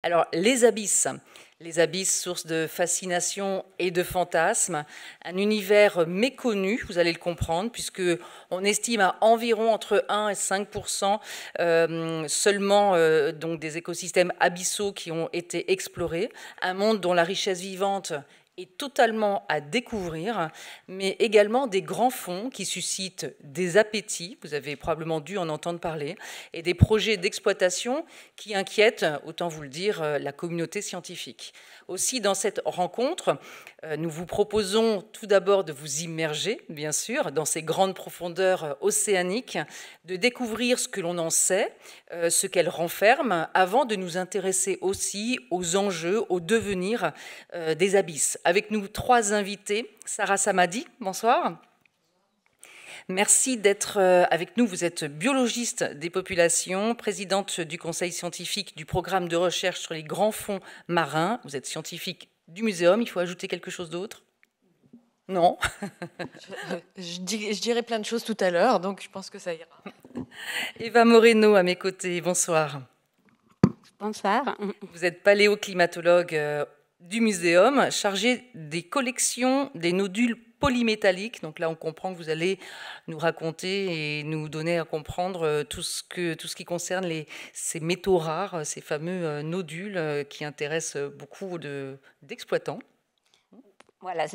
Alors, les abysses. Les abysses, source de fascination et de fantasmes, un univers méconnu, vous allez le comprendre, puisque on estime à environ entre 1 et 5% seulement donc des écosystèmes abyssaux qui ont été explorés, un monde dont la richesse vivante est totalement à découvrir, mais également des grands fonds qui suscitent des appétits, vous avez probablement dû en entendre parler, et des projets d'exploitation qui inquiètent, autant vous le dire, la communauté scientifique. Aussi, dans cette rencontre, nous vous proposons tout d'abord de vous immerger, bien sûr, dans ces grandes profondeurs océaniques, de découvrir ce que l'on en sait, ce qu'elles renferment, avant de nous intéresser aussi aux enjeux, au devenir des abysses. Avec nous, 3 invités. Sarah Samadi, bonsoir. Merci d'être avec nous. Vous êtes biologiste des populations, présidente du conseil scientifique du programme de recherche sur les grands fonds marins. Vous êtes scientifique du muséum. Il faut ajouter quelque chose d'autre? Non. Je dirai plein de choses tout à l'heure, donc je pense que ça ira. Eva Moreno à mes côtés. Bonsoir. Bonsoir. Vous êtes paléoclimatologue du muséum, chargé des collections des nodules polymétalliques. Donc là, on comprend que vous allez nous raconter et nous donner à comprendre tout ce qui concerne ces métaux rares, ces fameux nodules qui intéressent beaucoup d'exploitants. Voilà,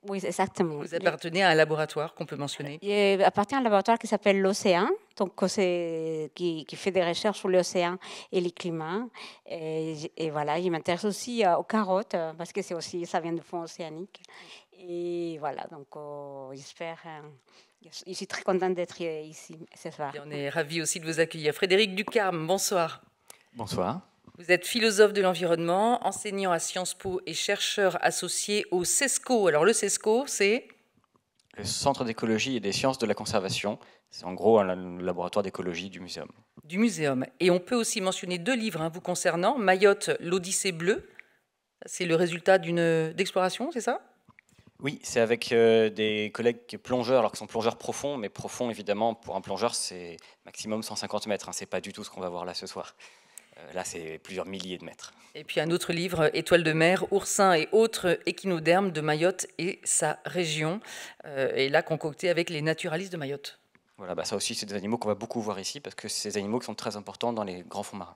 oui, exactement. Vous appartenez à un laboratoire qu'on peut mentionner. J'appartiens à un laboratoire qui s'appelle l'Océan, donc qui fait des recherches sur l'océan et les climats. Et voilà, il m'intéresse aussi aux carottes, parce que ça vient du fond océanique. Et voilà, donc j'espère... je suis très contente d'être ici ce soir. Et on est ravis aussi de vous accueillir. Frédéric Ducarme, bonsoir. Bonsoir. Vous êtes philosophe de l'environnement, enseignant à Sciences Po et chercheur associé au CESCO. Alors le CESCO, c'est le Centre d'écologie et des sciences de la conservation. C'est en gros un laboratoire d'écologie du muséum. Du muséum. Et on peut aussi mentionner 2 livres vous concernant. Mayotte, l'Odyssée bleue. C'est le résultat d'exploration, c'est ça? Oui, c'est avec des collègues plongeurs, alors qu'ils sont plongeurs profonds, mais profonds évidemment, pour un plongeur, c'est maximum 150 mètres. C'est pas du tout ce qu'on va voir là ce soir. Là, c'est plusieurs milliers de mètres. Et puis un autre livre, Étoiles de mer, oursins et autres échinodermes de Mayotte et sa région, et là concocté avec les naturalistes de Mayotte. Voilà, ça aussi, c'est des animaux qu'on va beaucoup voir ici, parce que c'est des animaux qui sont très importants dans les grands fonds marins.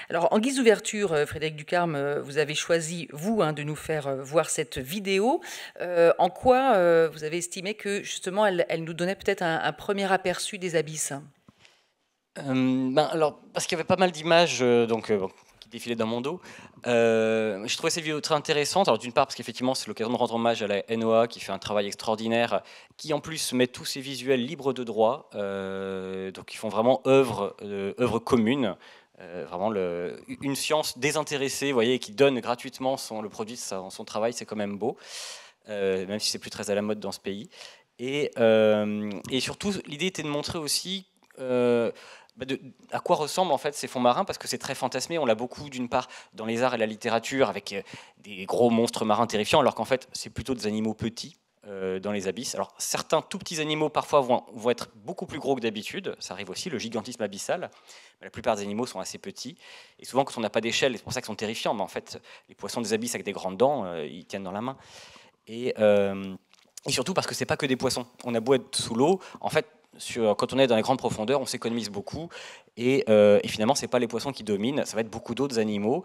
Alors, en guise d'ouverture, Frédéric Ducarme, vous avez choisi, vous, de nous faire voir cette vidéo. En quoi vous avez estimé que, justement, elle nous donnait peut-être un premier aperçu des abysses? Alors, parce qu'il y avait pas mal d'images qui défilaient dans mon dos. J'ai trouvé cette vidéo très intéressante. Alors, d'une part, parce qu'effectivement, c'est l'occasion de rendre hommage à la NOAA, qui fait un travail extraordinaire, qui en plus met tous ces visuels libres de droit, donc ils font vraiment œuvre commune. Vraiment une science désintéressée, vous voyez, qui donne gratuitement le produit de son travail, c'est quand même beau, même si c'est plus très à la mode dans ce pays. Et surtout, l'idée était de montrer aussi à quoi ressemblent en fait ces fonds marins, parce que c'est très fantasmé. On l'a beaucoup, d'une part, dans les arts et la littérature, avec des gros monstres marins terrifiants, alors qu'en fait, c'est plutôt des animaux petits. Dans les abysses. Alors certains tout petits animaux parfois vont être beaucoup plus gros que d'habitude, ça arrive aussi, le gigantisme abyssal, mais la plupart des animaux sont assez petits, et souvent quand on n'a pas d'échelle, c'est pour ça qu'ils sont terrifiants, mais en fait les poissons des abysses avec des grandes dents, ils tiennent dans la main, et surtout parce que c'est pas que des poissons, on a beau être sous l'eau, en fait quand on est dans les grandes profondeurs, on s'économise beaucoup, et finalement, ce n'est pas les poissons qui dominent, ça va être beaucoup d'autres animaux,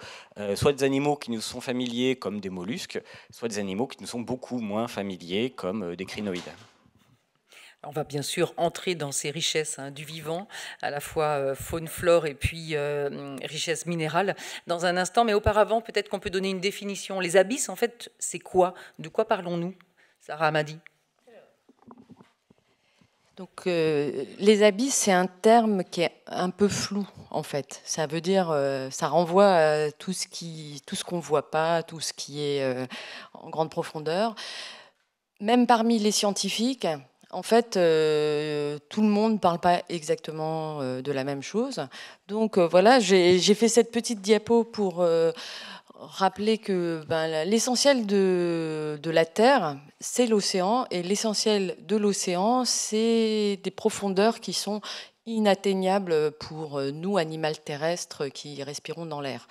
soit des animaux qui nous sont familiers comme des mollusques, soit des animaux qui nous sont beaucoup moins familiers comme des crinoïdes. On va bien sûr entrer dans ces richesses du vivant, à la fois faune, flore et puis richesse minérale dans un instant, mais auparavant, peut-être qu'on peut donner une définition. Les abysses, en fait, c'est quoi? De quoi parlons-nous, Sarah Hamadi? Donc, les abysses, c'est un terme qui est un peu flou, en fait. Ça veut dire, ça renvoie à tout ce qu'on ne voit pas, tout ce qui est en grande profondeur. Même parmi les scientifiques, en fait, tout le monde ne parle pas exactement de la même chose. Donc, voilà, j'ai fait cette petite diapo pour rappeler que l'essentiel de la Terre, c'est l'océan, et l'essentiel de l'océan, c'est des profondeurs qui sont inatteignables pour nous, animaux terrestres, qui respirons dans l'air.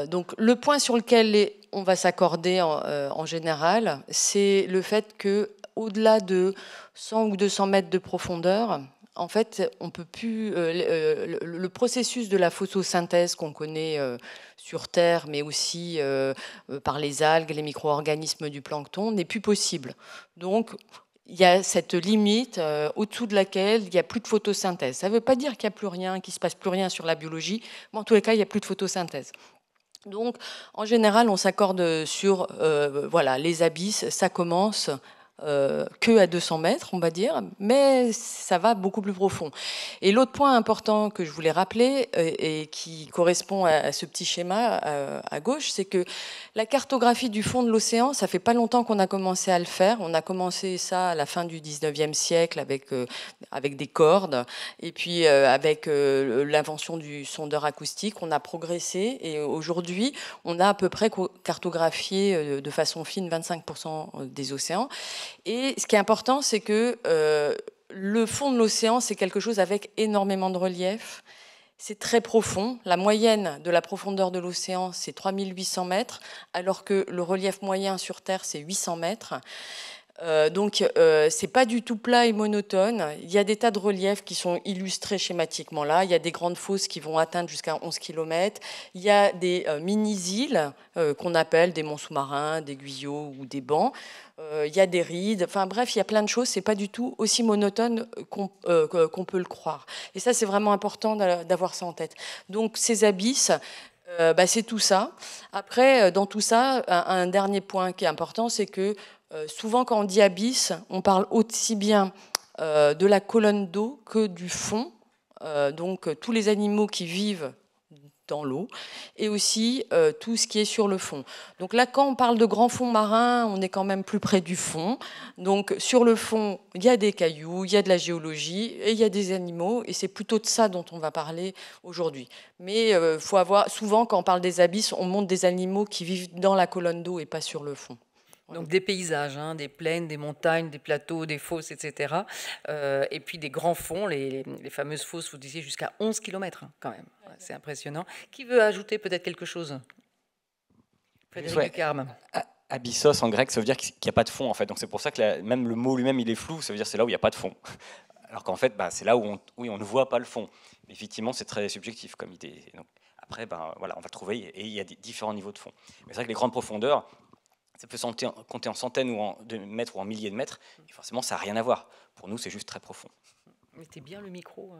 Donc le point sur lequel on va s'accorder en général, c'est le fait que au-delà de 100 ou 200 mètres de profondeur, en fait, on peut plus le processus de la photosynthèse qu'on connaît sur Terre, mais aussi par les algues, les micro-organismes du plancton, n'est plus possible. Donc il y a cette limite au-dessous de laquelle il n'y a plus de photosynthèse. Ça ne veut pas dire qu'il n'y a plus rien, qu'il ne se passe plus rien sur la biologie, mais en tous les cas, il n'y a plus de photosynthèse. Donc, en général, on s'accorde sur voilà, les abysses, ça commence que à 200 mètres, on va dire, mais ça va beaucoup plus profond. Et l'autre point important que je voulais rappeler, et qui correspond à ce petit schéma à gauche, c'est que la cartographie du fond de l'océan, ça fait pas longtemps qu'on a commencé à le faire. On a commencé ça à la fin du 19e siècle avec des cordes, et puis avec l'invention du sondeur acoustique, on a progressé, et aujourd'hui, on a à peu près cartographié de façon fine 25% des océans. Et ce qui est important, c'est que le fond de l'océan, c'est quelque chose avec énormément de relief. C'est très profond. La moyenne de la profondeur de l'océan, c'est 3800 mètres, alors que le relief moyen sur Terre, c'est 800 mètres. Donc, c'est pas du tout plat et monotone. Il y a des tas de reliefs qui sont illustrés schématiquement là. Il y a des grandes fosses qui vont atteindre jusqu'à 11 km. Il y a des mini-îles qu'on appelle des monts sous-marins, des guyot ou des bancs. Il y a des rides. Enfin bref, il y a plein de choses. C'est pas du tout aussi monotone qu'on peut le croire. Et ça, c'est vraiment important d'avoir ça en tête. Donc, ces abysses, c'est tout ça. Après, dans tout ça, un dernier point qui est important, c'est que souvent, quand on dit abysse, on parle aussi bien de la colonne d'eau que du fond, donc tous les animaux qui vivent dans l'eau, et aussi tout ce qui est sur le fond. Donc là, quand on parle de grand fond marin, on est quand même plus près du fond. Donc sur le fond, il y a des cailloux, il y a de la géologie, et il y a des animaux, et c'est plutôt de ça dont on va parler aujourd'hui. Mais faut avoir, souvent, quand on parle des abysses, on montre des animaux qui vivent dans la colonne d'eau et pas sur le fond. Donc des paysages, hein, des plaines, des montagnes, des plateaux, des fosses, etc. Et puis des grands fonds, les fameuses fosses, vous disiez, jusqu'à 11 km quand même. C'est impressionnant. Qui veut ajouter peut-être quelque chose? Frédéric Ducarme. Abyssos en grec, ça veut dire qu'il n'y a pas de fond en fait. Donc c'est pour ça que même le mot lui-même il est flou, ça veut dire c'est là où il n'y a pas de fond. Alors qu'en fait, c'est là où on ne voit pas le fond. Mais effectivement, c'est très subjectif comme idée. Donc, après, voilà, on va le trouver et il y a différents niveaux de fond. Mais c'est vrai que les grandes profondeurs, ça peut compter en centaines de mètres ou en milliers de mètres, et forcément, ça n'a rien à voir. Pour nous, c'est juste très profond. Mettez bien le micro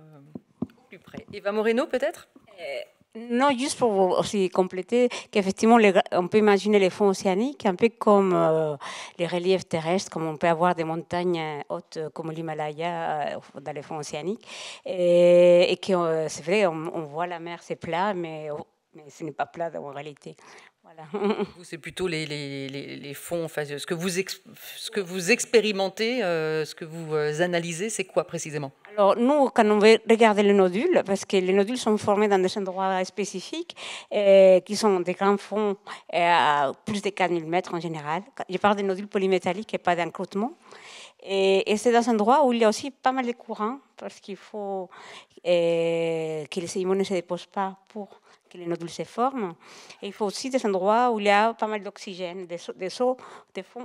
plus près. Eva Moreno, peut-être? Non, juste pour aussi compléter qu'effectivement, on peut imaginer les fonds océaniques un peu comme les reliefs terrestres, comme on peut avoir des montagnes hautes comme l'Himalaya dans les fonds océaniques. Et que c'est vrai, on voit la mer, c'est plat, mais ce n'est pas plat en réalité. Voilà. C'est plutôt les fonds, enfin, ce que vous expérimentez, ce que vous analysez, c'est quoi précisément? Alors, nous, quand on veut regarder les nodules, parce que les nodules sont formés dans des endroits spécifiques, qui sont des grands fonds à plus de 4000 mètres en général. Je parle des nodules polymétalliques et pas d'encroûtement. Et c'est dans un endroit où il y a aussi pas mal de courants, parce qu'il faut que les sédiments ne se déposent pas pour que les nodules se forment. Et il faut aussi des endroits où il y a pas mal d'oxygène, des fonds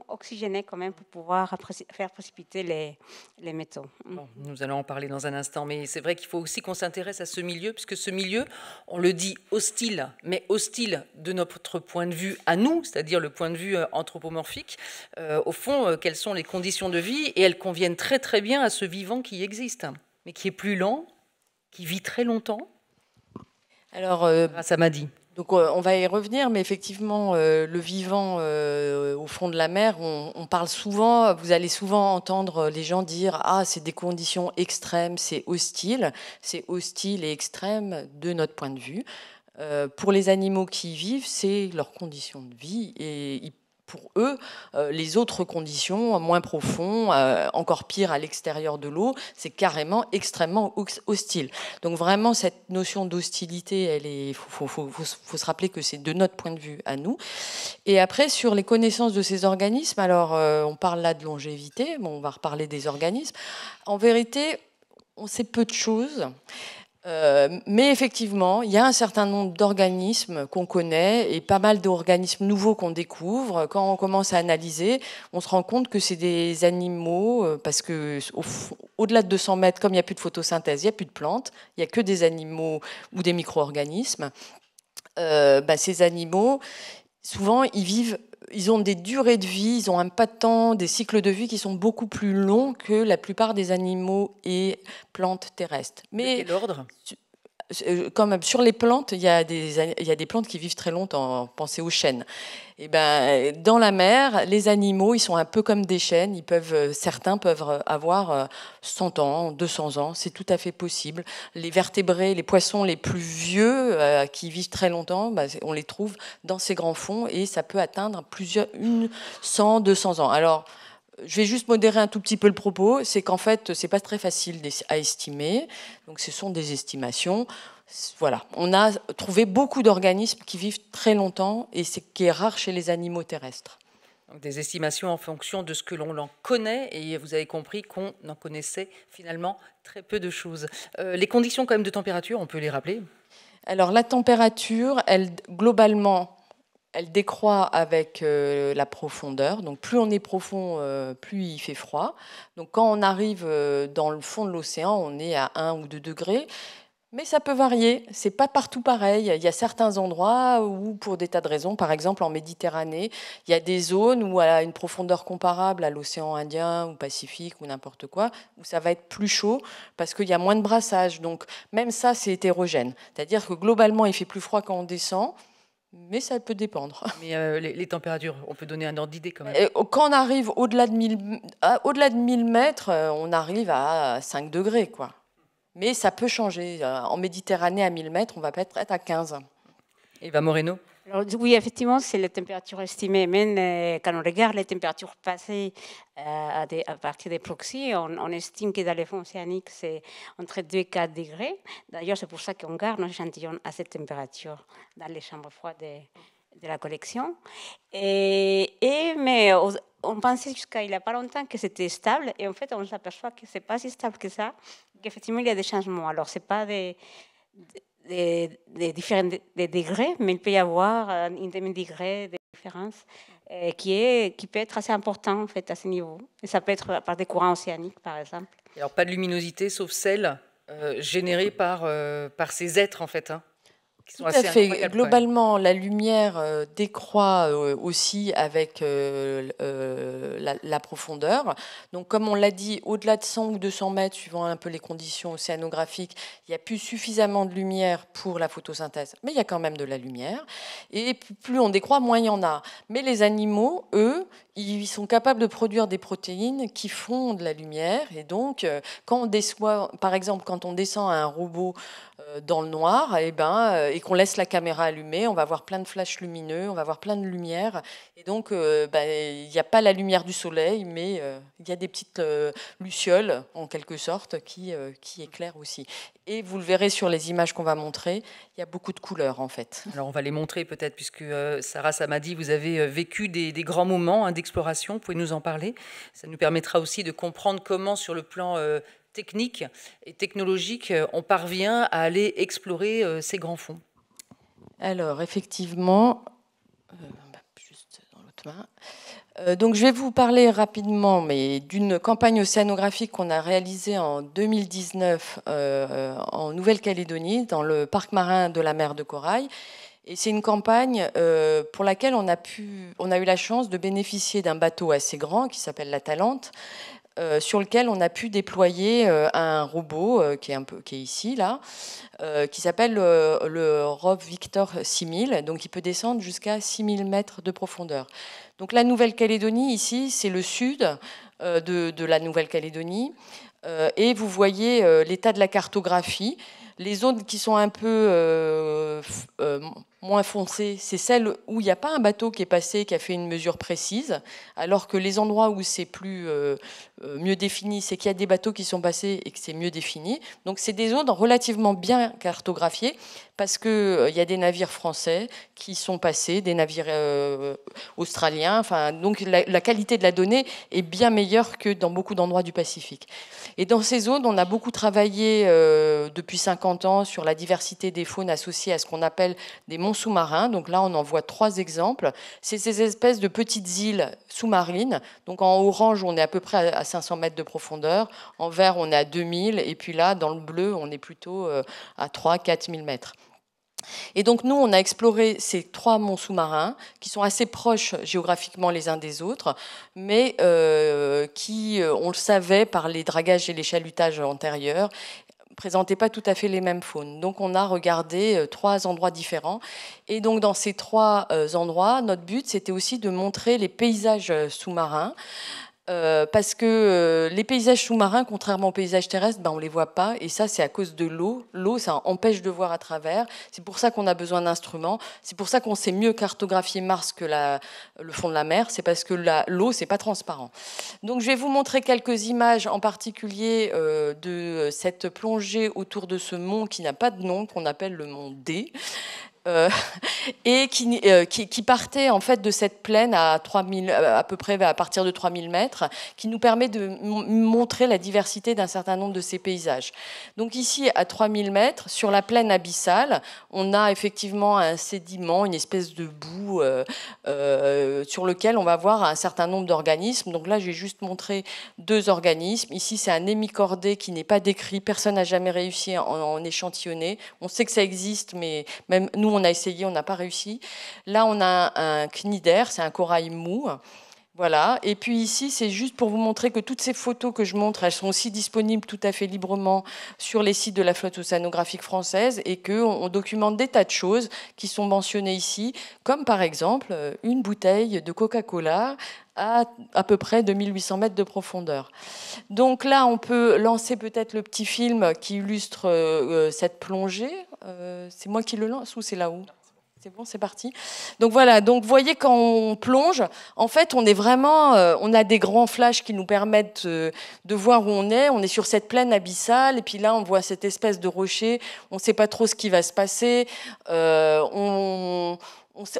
oxygénés quand même pour pouvoir faire précipiter les métaux. Bon, nous allons en parler dans un instant, mais c'est vrai qu'il faut aussi qu'on s'intéresse à ce milieu, puisque ce milieu, on le dit hostile, mais hostile de notre point de vue à nous, c'est-à-dire le point de vue anthropomorphique. Au fond, quelles sont les conditions de vie? Et elles conviennent très très bien à ce vivant qui existe, mais qui est plus lent, qui vit très longtemps. Alors, ça m'a dit. Donc on va y revenir, mais effectivement, le vivant au fond de la mer, on parle souvent, vous allez souvent entendre les gens dire « Ah, c'est des conditions extrêmes, c'est hostile ». C'est hostile et extrême de notre point de vue. Pour les animaux qui y vivent, c'est leurs conditions de vie et pour eux, les autres conditions, moins profondes, encore pire à l'extérieur de l'eau, c'est carrément extrêmement hostile. Donc vraiment, cette notion d'hostilité, il faut se rappeler que c'est de notre point de vue à nous. Et après, sur les connaissances de ces organismes, alors on parle là de longévité, bon, on va reparler des organismes. En vérité, on sait peu de choses. Mais effectivement, il y a un certain nombre d'organismes qu'on connaît et pas mal d'organismes nouveaux qu'on découvre. Quand on commence à analyser, on se rend compte que c'est des animaux, parce que au-delà de 200 mètres, comme il n'y a plus de photosynthèse, il n'y a plus de plantes, il n'y a que des animaux ou des micro-organismes. Ces animaux, souvent, ils ont des durées de vie, ils ont un pas de temps, des cycles de vie qui sont beaucoup plus longs que la plupart des animaux et plantes terrestres. Mais quel ordre ? Quand même, sur les plantes, il y a des plantes qui vivent très longtemps. Pensez aux chênes. Et dans la mer, les animaux, ils sont un peu comme des chênes. Certains peuvent avoir 100 ans, 200 ans. C'est tout à fait possible. Les vertébrés, les poissons les plus vieux qui vivent très longtemps, on les trouve dans ces grands fonds et ça peut atteindre 100, 200 ans. Alors, je vais juste modérer un tout petit peu le propos, c'est qu'en fait, c'est pas très facile à estimer, donc ce sont des estimations. Voilà, on a trouvé beaucoup d'organismes qui vivent très longtemps et c'est qui est rare chez les animaux terrestres. Donc des estimations en fonction de ce que l'on en connaît, et vous avez compris qu'on en connaissait finalement très peu de choses. Les conditions quand même de température, on peut les rappeler ? Alors la température, globalement, elle décroît avec la profondeur. Donc plus on est profond, plus il fait froid. Donc quand on arrive dans le fond de l'océan, on est à 1 ou 2 degrés. Mais ça peut varier. C'est pas partout pareil. Il y a certains endroits où, pour des tas de raisons, par exemple en Méditerranée, il y a des zones où à une profondeur comparable à l'océan Indien ou Pacifique ou n'importe quoi, où ça va être plus chaud parce qu'il y a moins de brassage. Donc même ça, c'est hétérogène. C'est-à-dire que globalement, il fait plus froid quand on descend. Mais ça peut dépendre. Mais les températures, on peut donner un ordre d'idée quand même. Quand on arrive au-delà de 1000 mètres, on arrive à 5 degrés, quoi. Mais ça peut changer. En Méditerranée, à 1000 mètres, on va peut-être être à 15. Eva Moreno ? Alors, oui, effectivement, c'est les températures estimées. Même quand on regarde les températures passées à partir des proxys, on estime que dans les fonds océaniques, c'est entre 2 et 4 degrés. D'ailleurs, c'est pour ça qu'on garde nos échantillons à cette température dans les chambres froides de la collection. Mais on pensait jusqu'à il n'y a pas longtemps que c'était stable. Et en fait, on s'aperçoit que ce n'est pas si stable que ça. Qu'effectivement, il y a des changements. Alors, ce n'est pas des différents degrés, mais il peut y avoir une demi-degré de différence qui peut être assez important en fait, à ce niveau. Et ça peut être par des courants océaniques, par exemple. Alors, pas de luminosité, sauf celle générée par ces êtres, en fait, hein, qui sont tout à fait. Globalement, la lumière décroît aussi avec la profondeur. Donc, comme on l'a dit, au-delà de 100 ou 200 mètres, suivant un peu les conditions océanographiques, il n'y a plus suffisamment de lumière pour la photosynthèse. Mais il y a quand même de la lumière. Et plus on décroît, moins il y en a. Mais les animaux, eux, ils sont capables de produire des protéines qui font de la lumière. Et donc, quand on descend, par exemple, quand on descend à un robot dans le noir, et qu'on laisse la caméra allumée, on va voir plein de flashs lumineux, on va voir plein de lumière. Et donc, il n'y a pas la lumière du soleil, mais il y a des petites lucioles, en quelque sorte, qui éclairent aussi. Et vous le verrez sur les images qu'on va montrer, il y a beaucoup de couleurs, en fait. Alors, on va les montrer peut-être, puisque Sarah Samadi, vous avez vécu des grands moments d'exploration. Vous pouvez nous en parler. Ça nous permettra aussi de comprendre comment, sur le plan technique et technologique, on parvient à aller explorer ces grands fonds. Alors, effectivement, juste dans l'autre main. Donc, je vais vous parler rapidement, mais d'une campagne océanographique qu'on a réalisée en 2019 en Nouvelle-Calédonie, dans le parc marin de la mer de Corail. Et c'est une campagne pour laquelle on a eu la chance de bénéficier d'un bateau assez grand qui s'appelle la Talente, sur lequel on a pu déployer un robot qui est ici, là, qui s'appelle le ROV Victor 6000. Donc, il peut descendre jusqu'à 6000 mètres de profondeur. Donc, la Nouvelle-Calédonie, ici, c'est le sud de la Nouvelle-Calédonie. Et vous voyez l'état de la cartographie. Les zones qui sont un peu moins foncée, c'est celle où il n'y a pas un bateau qui est passé, qui a fait une mesure précise, alors que les endroits où c'est plus mieux défini, c'est qu'il y a des bateaux qui sont passés et que c'est mieux défini. Donc c'est des zones relativement bien cartographiées, parce qu'il y a des navires français qui sont passés, des navires australiens. Enfin, donc la qualité de la donnée est bien meilleure que dans beaucoup d'endroits du Pacifique. Et dans ces zones, on a beaucoup travaillé depuis 50 ans sur la diversité des faunes associées à ce qu'on appelle des monts sous-marins. Donc là, on en voit 3 exemples. C'est ces espèces de petites îles sous-marines. Donc en orange, on est à peu près à 500 mètres de profondeur. En vert, on est à 2000. Et puis là, dans le bleu, on est plutôt à 3-4 000 mètres. Et donc nous, on a exploré ces 3 monts sous-marins qui sont assez proches géographiquement les uns des autres, mais qui, on le savait par les dragages et les chalutages antérieurs, présentaient pas tout à fait les mêmes faunes. Donc on a regardé 3 endroits différents. Et donc dans ces 3 endroits, notre but, c'était aussi de montrer les paysages sous-marins. Parce que les paysages sous-marins, contrairement aux paysages terrestres, on ne les voit pas, et ça c'est à cause de l'eau. L'eau, ça empêche de voir à travers. C'est pour ça qu'on a besoin d'instruments. C'est pour ça qu'on sait mieux cartographier Mars que le fond de la mer. C'est parce que l'eau, c'est pas transparent. Donc je vais vous montrer quelques images, en particulier de cette plongée autour de ce mont qui n'a pas de nom, qu'on appelle le mont D. Et qui partait en fait de cette plaine à 3000, à peu près à partir de 3000 mètres, qui nous permet de montrer la diversité d'un certain nombre de ces paysages. Donc ici, à 3000 mètres, sur la plaine abyssale, on a effectivement un sédiment, une espèce de boue sur lequel on va voir un certain nombre d'organismes. Donc là, j'ai juste montré 2 organismes. Ici, c'est un hémicordé qui n'est pas décrit. Personne n'a jamais réussi à en échantillonner. On sait que ça existe, mais même nous, on a essayé, on n'a pas réussi. Là, on a un cnidaire, c'est un corail mou. Voilà. Et puis ici, c'est juste pour vous montrer que toutes ces photos que je montre, elles sont aussi disponibles tout à fait librement sur les sites de la flotte océanographique française et qu'on documente des tas de choses qui sont mentionnées ici, comme par exemple une bouteille de Coca-Cola à peu près 2800 mètres de profondeur. Donc là, on peut lancer peut-être le petit film qui illustre cette plongée. C'est moi qui le lance ou c'est là-haut ? C'est bon, c'est parti. Donc voilà, donc vous voyez quand on plonge, en fait, on est vraiment, on a des grands flashs qui nous permettent de voir où on est. On est sur cette plaine abyssale et puis là, on voit cette espèce de rocher. On ne sait pas trop ce qui va se passer.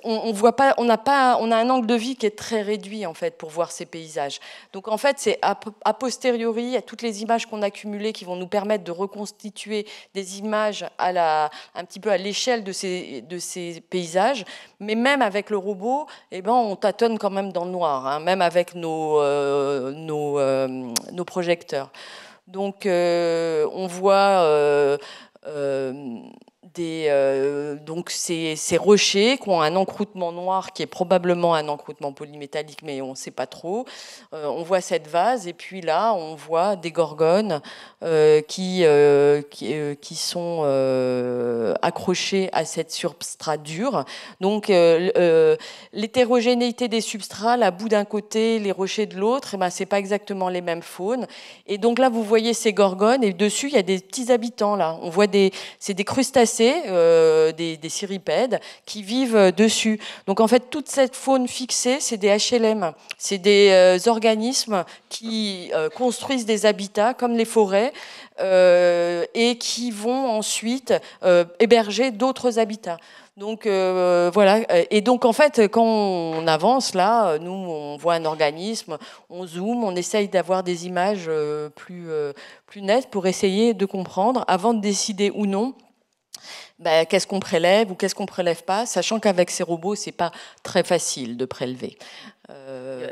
On voit pas, on a un angle de vie qui est très réduit en fait pour voir ces paysages. Donc en fait, c'est a posteriori, il y a toutes les images qu'on a accumulées qui vont nous permettre de reconstituer des images un petit peu à l'échelle de ces paysages. Mais même avec le robot, on tâtonne quand même dans le noir, hein, même avec nos projecteurs. Donc on voit donc ces rochers qui ont un encroûtement noir qui est probablement un encroûtement polymétallique, mais on ne sait pas trop. On voit cette vase et puis là on voit des gorgones qui sont accrochées à cette substrat dur. Donc l'hétérogénéité des substrats, la boue d'un côté, les rochers de l'autre, c'est pas exactement les mêmes faunes. Et donc là vous voyez ces gorgones et dessus il y a des petits habitants là. On voit c'est des crustacés, des cirripèdes qui vivent dessus. Donc en fait, toute cette faune fixée, c'est des HLM. C'est des organismes qui construisent des habitats comme les forêts et qui vont ensuite héberger d'autres habitats. Donc voilà. Et donc en fait, quand on avance là, nous on voit un organisme, on zoome, on essaye d'avoir des images plus nettes pour essayer de comprendre avant de décider ou non qu'est-ce qu'on prélève ou qu'est-ce qu'on prélève pas, sachant qu'avec ces robots, c'est pas très facile de prélever.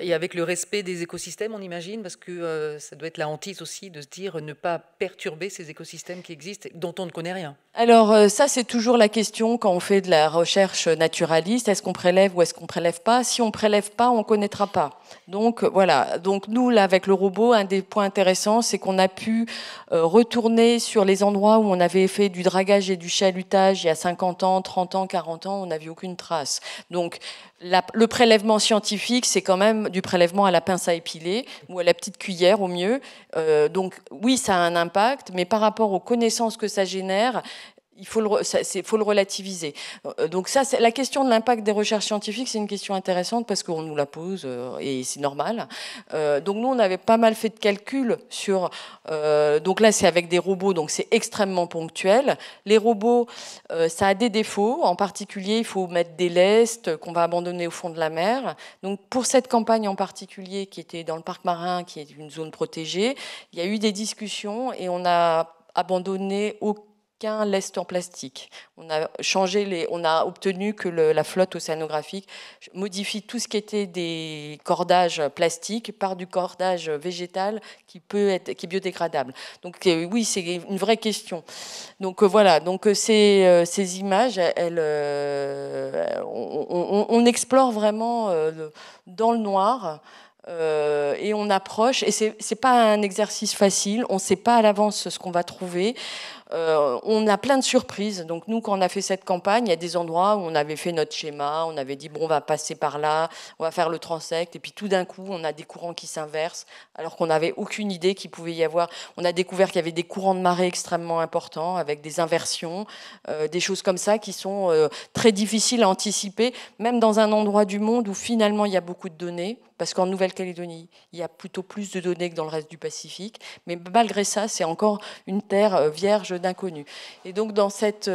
Et avec le respect des écosystèmes, on imagine, parce que ça doit être la hantise aussi de se dire ne pas perturber ces écosystèmes qui existent, dont on ne connaît rien. Alors ça, c'est toujours la question quand on fait de la recherche naturaliste. Est-ce qu'on prélève ou est-ce qu'on prélève pas ? Si on prélève pas, on connaîtra pas. Donc voilà. Donc nous, là, avec le robot, un des points intéressants, c'est qu'on a pu retourner sur les endroits où on avait fait du dragage et du chalutage il y a 50 ans, 30 ans, 40 ans, on n'a vu aucune trace. Donc le prélèvement scientifique, c'est quand même du prélèvement à la pince à épiler ou à la petite cuillère au mieux. Donc oui, ça a un impact, mais par rapport aux connaissances que ça génère, il faut le relativiser. Donc ça, la question de l'impact des recherches scientifiques, c'est une question intéressante parce qu'on nous la pose et c'est normal. Donc nous, on avait pas mal fait de calculs sur... donc là, c'est avec des robots, donc c'est extrêmement ponctuel. Les robots, ça a des défauts. En particulier, il faut mettre des lestes qu'on va abandonner au fond de la mer. Donc pour cette campagne en particulier, qui était dans le parc marin, qui est une zone protégée, il y a eu des discussions et on a abandonné aucun lest en plastique. On a obtenu que la flotte océanographique modifie tout ce qui était des cordages plastiques par du cordage végétal qui est biodégradable. Donc oui, c'est une vraie question. Donc voilà, donc ces images, on explore vraiment dans le noir. Et on approche, et c'est pas un exercice facile, on ne sait pas à l'avance ce qu'on va trouver. On a plein de surprises. Donc nous, quand on a fait cette campagne, il y a des endroits où on avait fait notre schéma, on avait dit bon, on va passer par là, on va faire le transect, et puis tout d'un coup, on a des courants qui s'inversent, alors qu'on n'avait aucune idée qu'il pouvait y avoir. On a découvert qu'il y avait des courants de marée extrêmement importants, avec des inversions, des choses comme ça qui sont très difficiles à anticiper, même dans un endroit du monde où finalement il y a beaucoup de données. Parce qu'en Nouvelle-Calédonie, il y a plutôt plus de données que dans le reste du Pacifique. Mais malgré ça, c'est encore une terre vierge d'inconnus. Et donc, dans cette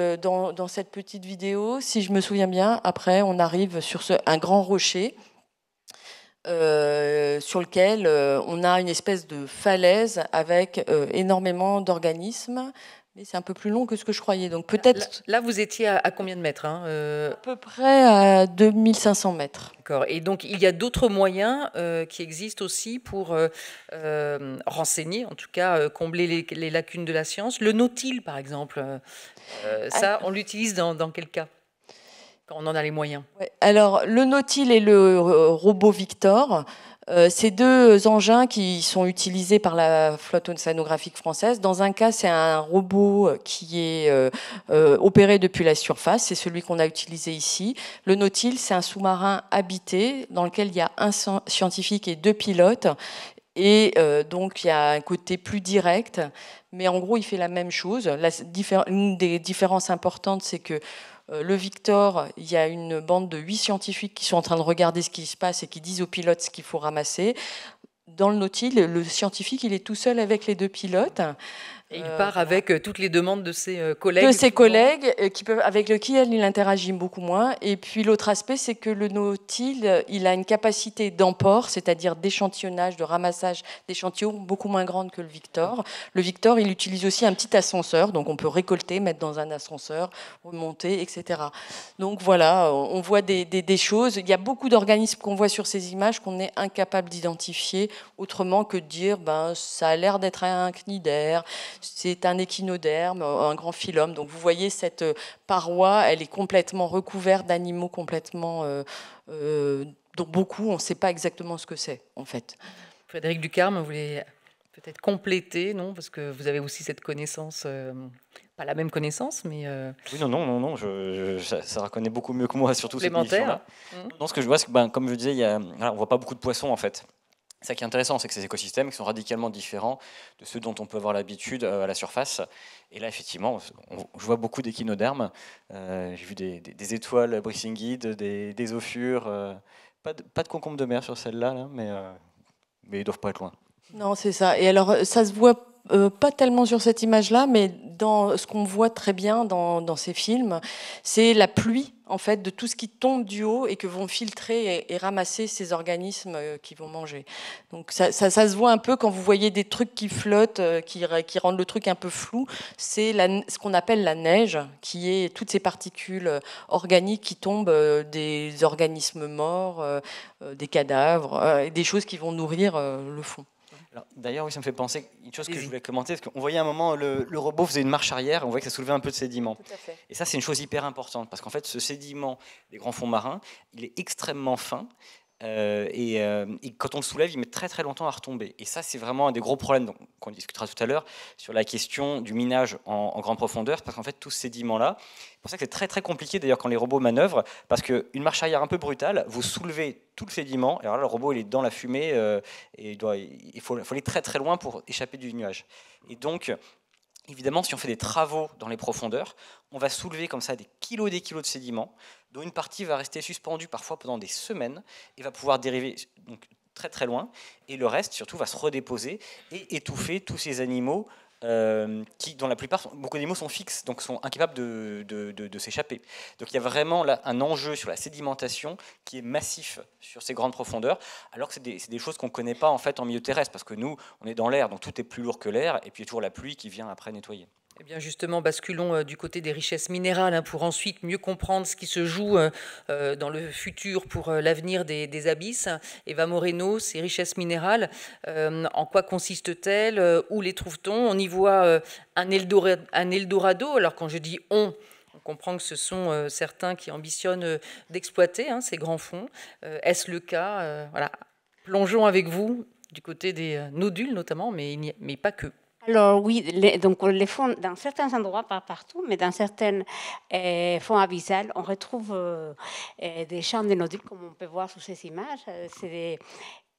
petite vidéo, si je me souviens bien, après, on arrive sur un grand rocher sur lequel on a une espèce de falaise avec énormément d'organismes. Mais c'est un peu plus long que ce que je croyais. Donc peut-être... Là, vous étiez à combien de mètres À peu près à 2500 mètres. D'accord. Et donc, il y a d'autres moyens qui existent aussi pour renseigner, en tout cas, combler les lacunes de la science. Le Nautile, par exemple, ça, on l'utilise dans quel cas, quand on en a les moyens? Ouais. Alors, le Nautile et le robot Victor... ces deux engins qui sont utilisés par la flotte océanographique française. Dans un cas, c'est un robot qui est opéré depuis la surface, c'est celui qu'on a utilisé ici. Le Nautile, c'est un sous-marin habité dans lequel il y a un scientifique et deux pilotes. Et donc, il y a un côté plus direct, mais en gros, il fait la même chose. Une des différences importantes, c'est que le Victor, il y a une bande de 8 scientifiques qui sont en train de regarder ce qui se passe et qui disent aux pilotes ce qu'il faut ramasser. Dans le Nautile, le scientifique, il est tout seul avec les deux pilotes. Et il part avec toutes les demandes de ses collègues. De ses collègues, avec lesquels il interagit beaucoup moins. Et puis l'autre aspect, c'est que le Nautile, il a une capacité d'emport, c'est-à-dire d'échantillonnage, de ramassage d'échantillons beaucoup moins grande que le Victor. Le Victor, il utilise aussi un petit ascenseur, donc on peut récolter, mettre dans un ascenseur, remonter, etc. Donc voilà, on voit des choses. Il y a beaucoup d'organismes qu'on voit sur ces images qu'on est incapable d'identifier autrement que de dire ça a l'air d'être un cnidaire. C'est un échinoderme, un grand phylum. Donc vous voyez cette paroi, elle est complètement recouverte d'animaux complètement... dont beaucoup, on ne sait pas exactement ce que c'est, en fait. Frédéric Ducarme, vous voulez peut-être compléter, non? Parce que vous avez aussi cette connaissance, pas la même connaissance, mais... Oui, non, ça reconnaît beaucoup mieux que moi, surtout cette mission-là. Non, ce que je vois, c'est que, comme je disais, on ne voit pas beaucoup de poissons, en fait. Ça qui est intéressant, c'est que ces écosystèmes qui sont radicalement différents de ceux dont on peut avoir l'habitude à la surface. Et là, effectivement, je vois beaucoup d'échinodermes. J'ai vu des étoiles brissingides, des ophures. Pas de concombres de mer sur celle-là, là, mais ils ne doivent pas être loin. Non, c'est ça. Et alors, ça se voit pas tellement sur cette image-là, mais dans ce qu'on voit très bien dans ces films, c'est la pluie, en fait, de tout ce qui tombe du haut et que vont filtrer et ramasser ces organismes qui vont manger. Donc ça se voit un peu quand vous voyez des trucs qui flottent, qui rendent le truc un peu flou. C'est ce qu'on appelle la neige, qui est toutes ces particules organiques qui tombent des organismes morts, des cadavres, et des choses qui vont nourrir le fond. D'ailleurs, oui, ça me fait penser une chose que je voulais commenter, parce qu'on voyait à un moment, le robot faisait une marche arrière, on voyait que ça soulevait un peu de sédiments. Tout à fait. Et ça, c'est une chose hyper importante, parce qu'en fait, ce sédiment des grands fonds marins, il est extrêmement fin, et quand on le soulève, il met très très longtemps à retomber. Et ça, c'est vraiment un des gros problèmes qu'on discutera tout à l'heure sur la question du minage en grande profondeur, parce qu'en fait, tout ce sédiment-là, c'est pour ça que c'est très très compliqué d'ailleurs quand les robots manœuvrent, parce qu'une marche arrière un peu brutale, vous soulevez tout le sédiment, et alors là, le robot il est dans la fumée, et il faut aller très très loin pour échapper du nuage. Et donc, Évidemment, si on fait des travaux dans les profondeurs, on va soulever comme ça des kilos et des kilos de sédiments, dont une partie va rester suspendue parfois pendant des semaines et va pouvoir dériver donc, très très loin, et le reste surtout va se redéposer et étouffer tous ces animaux dont la plupart, beaucoup d'animaux sont fixes, donc sont incapables de s'échapper. Donc il y a vraiment là un enjeu sur la sédimentation qui est massif sur ces grandes profondeurs, alors que c'est des choses qu'on ne connaît pas en fait en milieu terrestre, parce que nous, on est dans l'air, donc tout est plus lourd que l'air, et puis il y a toujours la pluie qui vient après nettoyer. Eh bien justement, basculons du côté des richesses minérales pour ensuite mieux comprendre ce qui se joue dans le futur pour l'avenir des abysses. Eva Moreno, ces richesses minérales, en quoi consistent-elles? Où les trouve-t-on? On y voit un Eldorado. Alors quand je dis on comprend que ce sont certains qui ambitionnent d'exploiter ces grands fonds. Est-ce le cas? Voilà. Plongeons avec vous du côté des nodules notamment, mais pas que. Alors oui, donc les fonds, dans certains endroits, pas partout, mais dans certains fonds abyssales, on retrouve des champs de nodules, comme on peut voir sur ces images.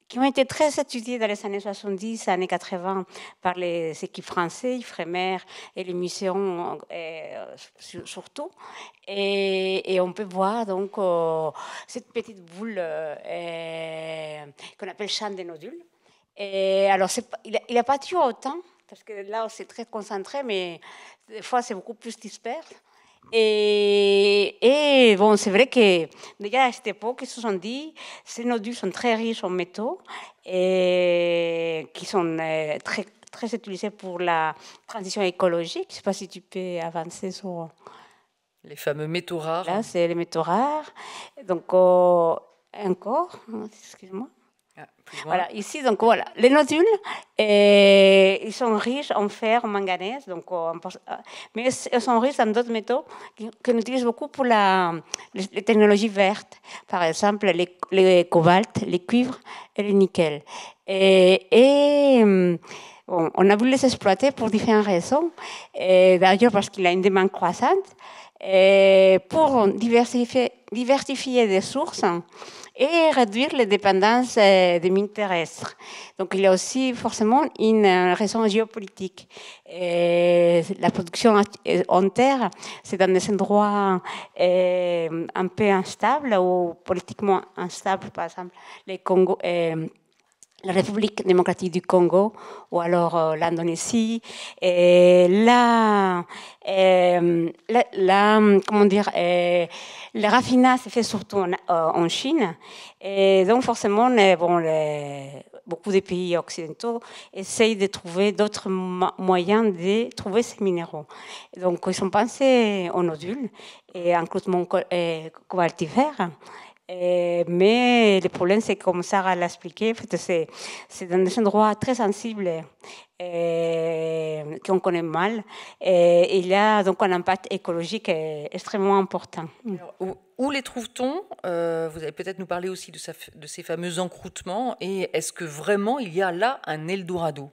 Qui ont été très étudiés dans les années 70, années 80 par les équipes françaises, Ifremer et les muséums surtout. Et on peut voir donc cette petite boule qu'on appelle champ de nodules. Et alors, il n'a pas toujours autant, parce que là, c'est très concentré, mais des fois, c'est beaucoup plus dispersé. Et bon, c'est vrai que déjà à cette époque, ils se sont dit, ces nodules sont très riches en métaux et qui sont très, très utilisés pour la transition écologique. Je ne sais pas si tu peux avancer sur... Les fameux métaux rares. Là, c'est les métaux rares. Donc, encore, excuse-moi. Voilà, ici, donc voilà, les nodules, ils sont riches en fer, en manganèse, donc, mais ils sont riches en d'autres métaux qu'on utilise beaucoup pour les technologies vertes, par exemple les cobalt, les cuivres et le nickel. Bon, on a voulu les exploiter pour différentes raisons, d'ailleurs parce qu'il y a une demande croissante, pour diversifier des sources et réduire les dépendances des mines terrestres. Donc il y a aussi forcément une raison géopolitique. La production en terre, c'est dans des endroits un peu instables ou politiquement instables, par exemple les Congo. La République démocratique du Congo ou alors l'Indonésie. Comment dire, le raffinage se fait surtout en Chine. Et donc, forcément, beaucoup de pays occidentaux essayent de trouver d'autres moyens de trouver ces minéraux. Donc, ils sont pensés aux nodules et inclusion cobaltifère. Mais le problème, c'est comme Sarah l'a expliqué, en fait, c'est dans des endroits très sensibles qu'on connaît mal. Et il y a donc un impact écologique extrêmement important. Alors, où les trouve-t-on? Vous allez peut-être nous parler aussi de ces fameux encroûtements. Et est-ce que vraiment il y a là un Eldorado?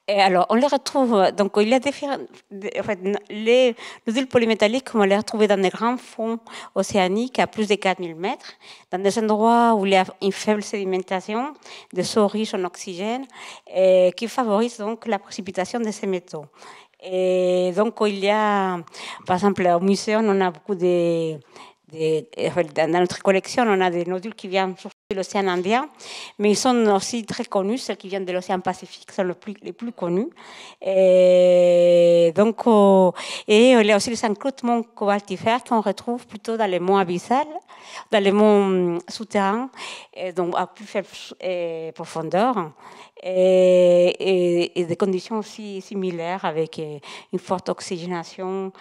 Et alors, on les retrouve, donc il y a les nodules polymétalliques, on les retrouve dans des grands fonds océaniques à plus de 4000 mètres, dans des endroits où il y a une faible sédimentation, des eaux riches en oxygène, qui favorisent donc la précipitation de ces métaux. Et donc, il y a, par exemple, au musée, on a beaucoup dans notre collection, on a des nodules qui viennent surtout de l'océan Indien, mais ils sont aussi très connus, ceux qui viennent de l'océan Pacifique sont les plus connus. Et donc, il y a aussi les encroûtements cobaltifères qu'on retrouve plutôt dans les monts abyssales, dans les monts souterrains, et donc à plus faible profondeur, et des conditions aussi similaires avec une forte oxygénation,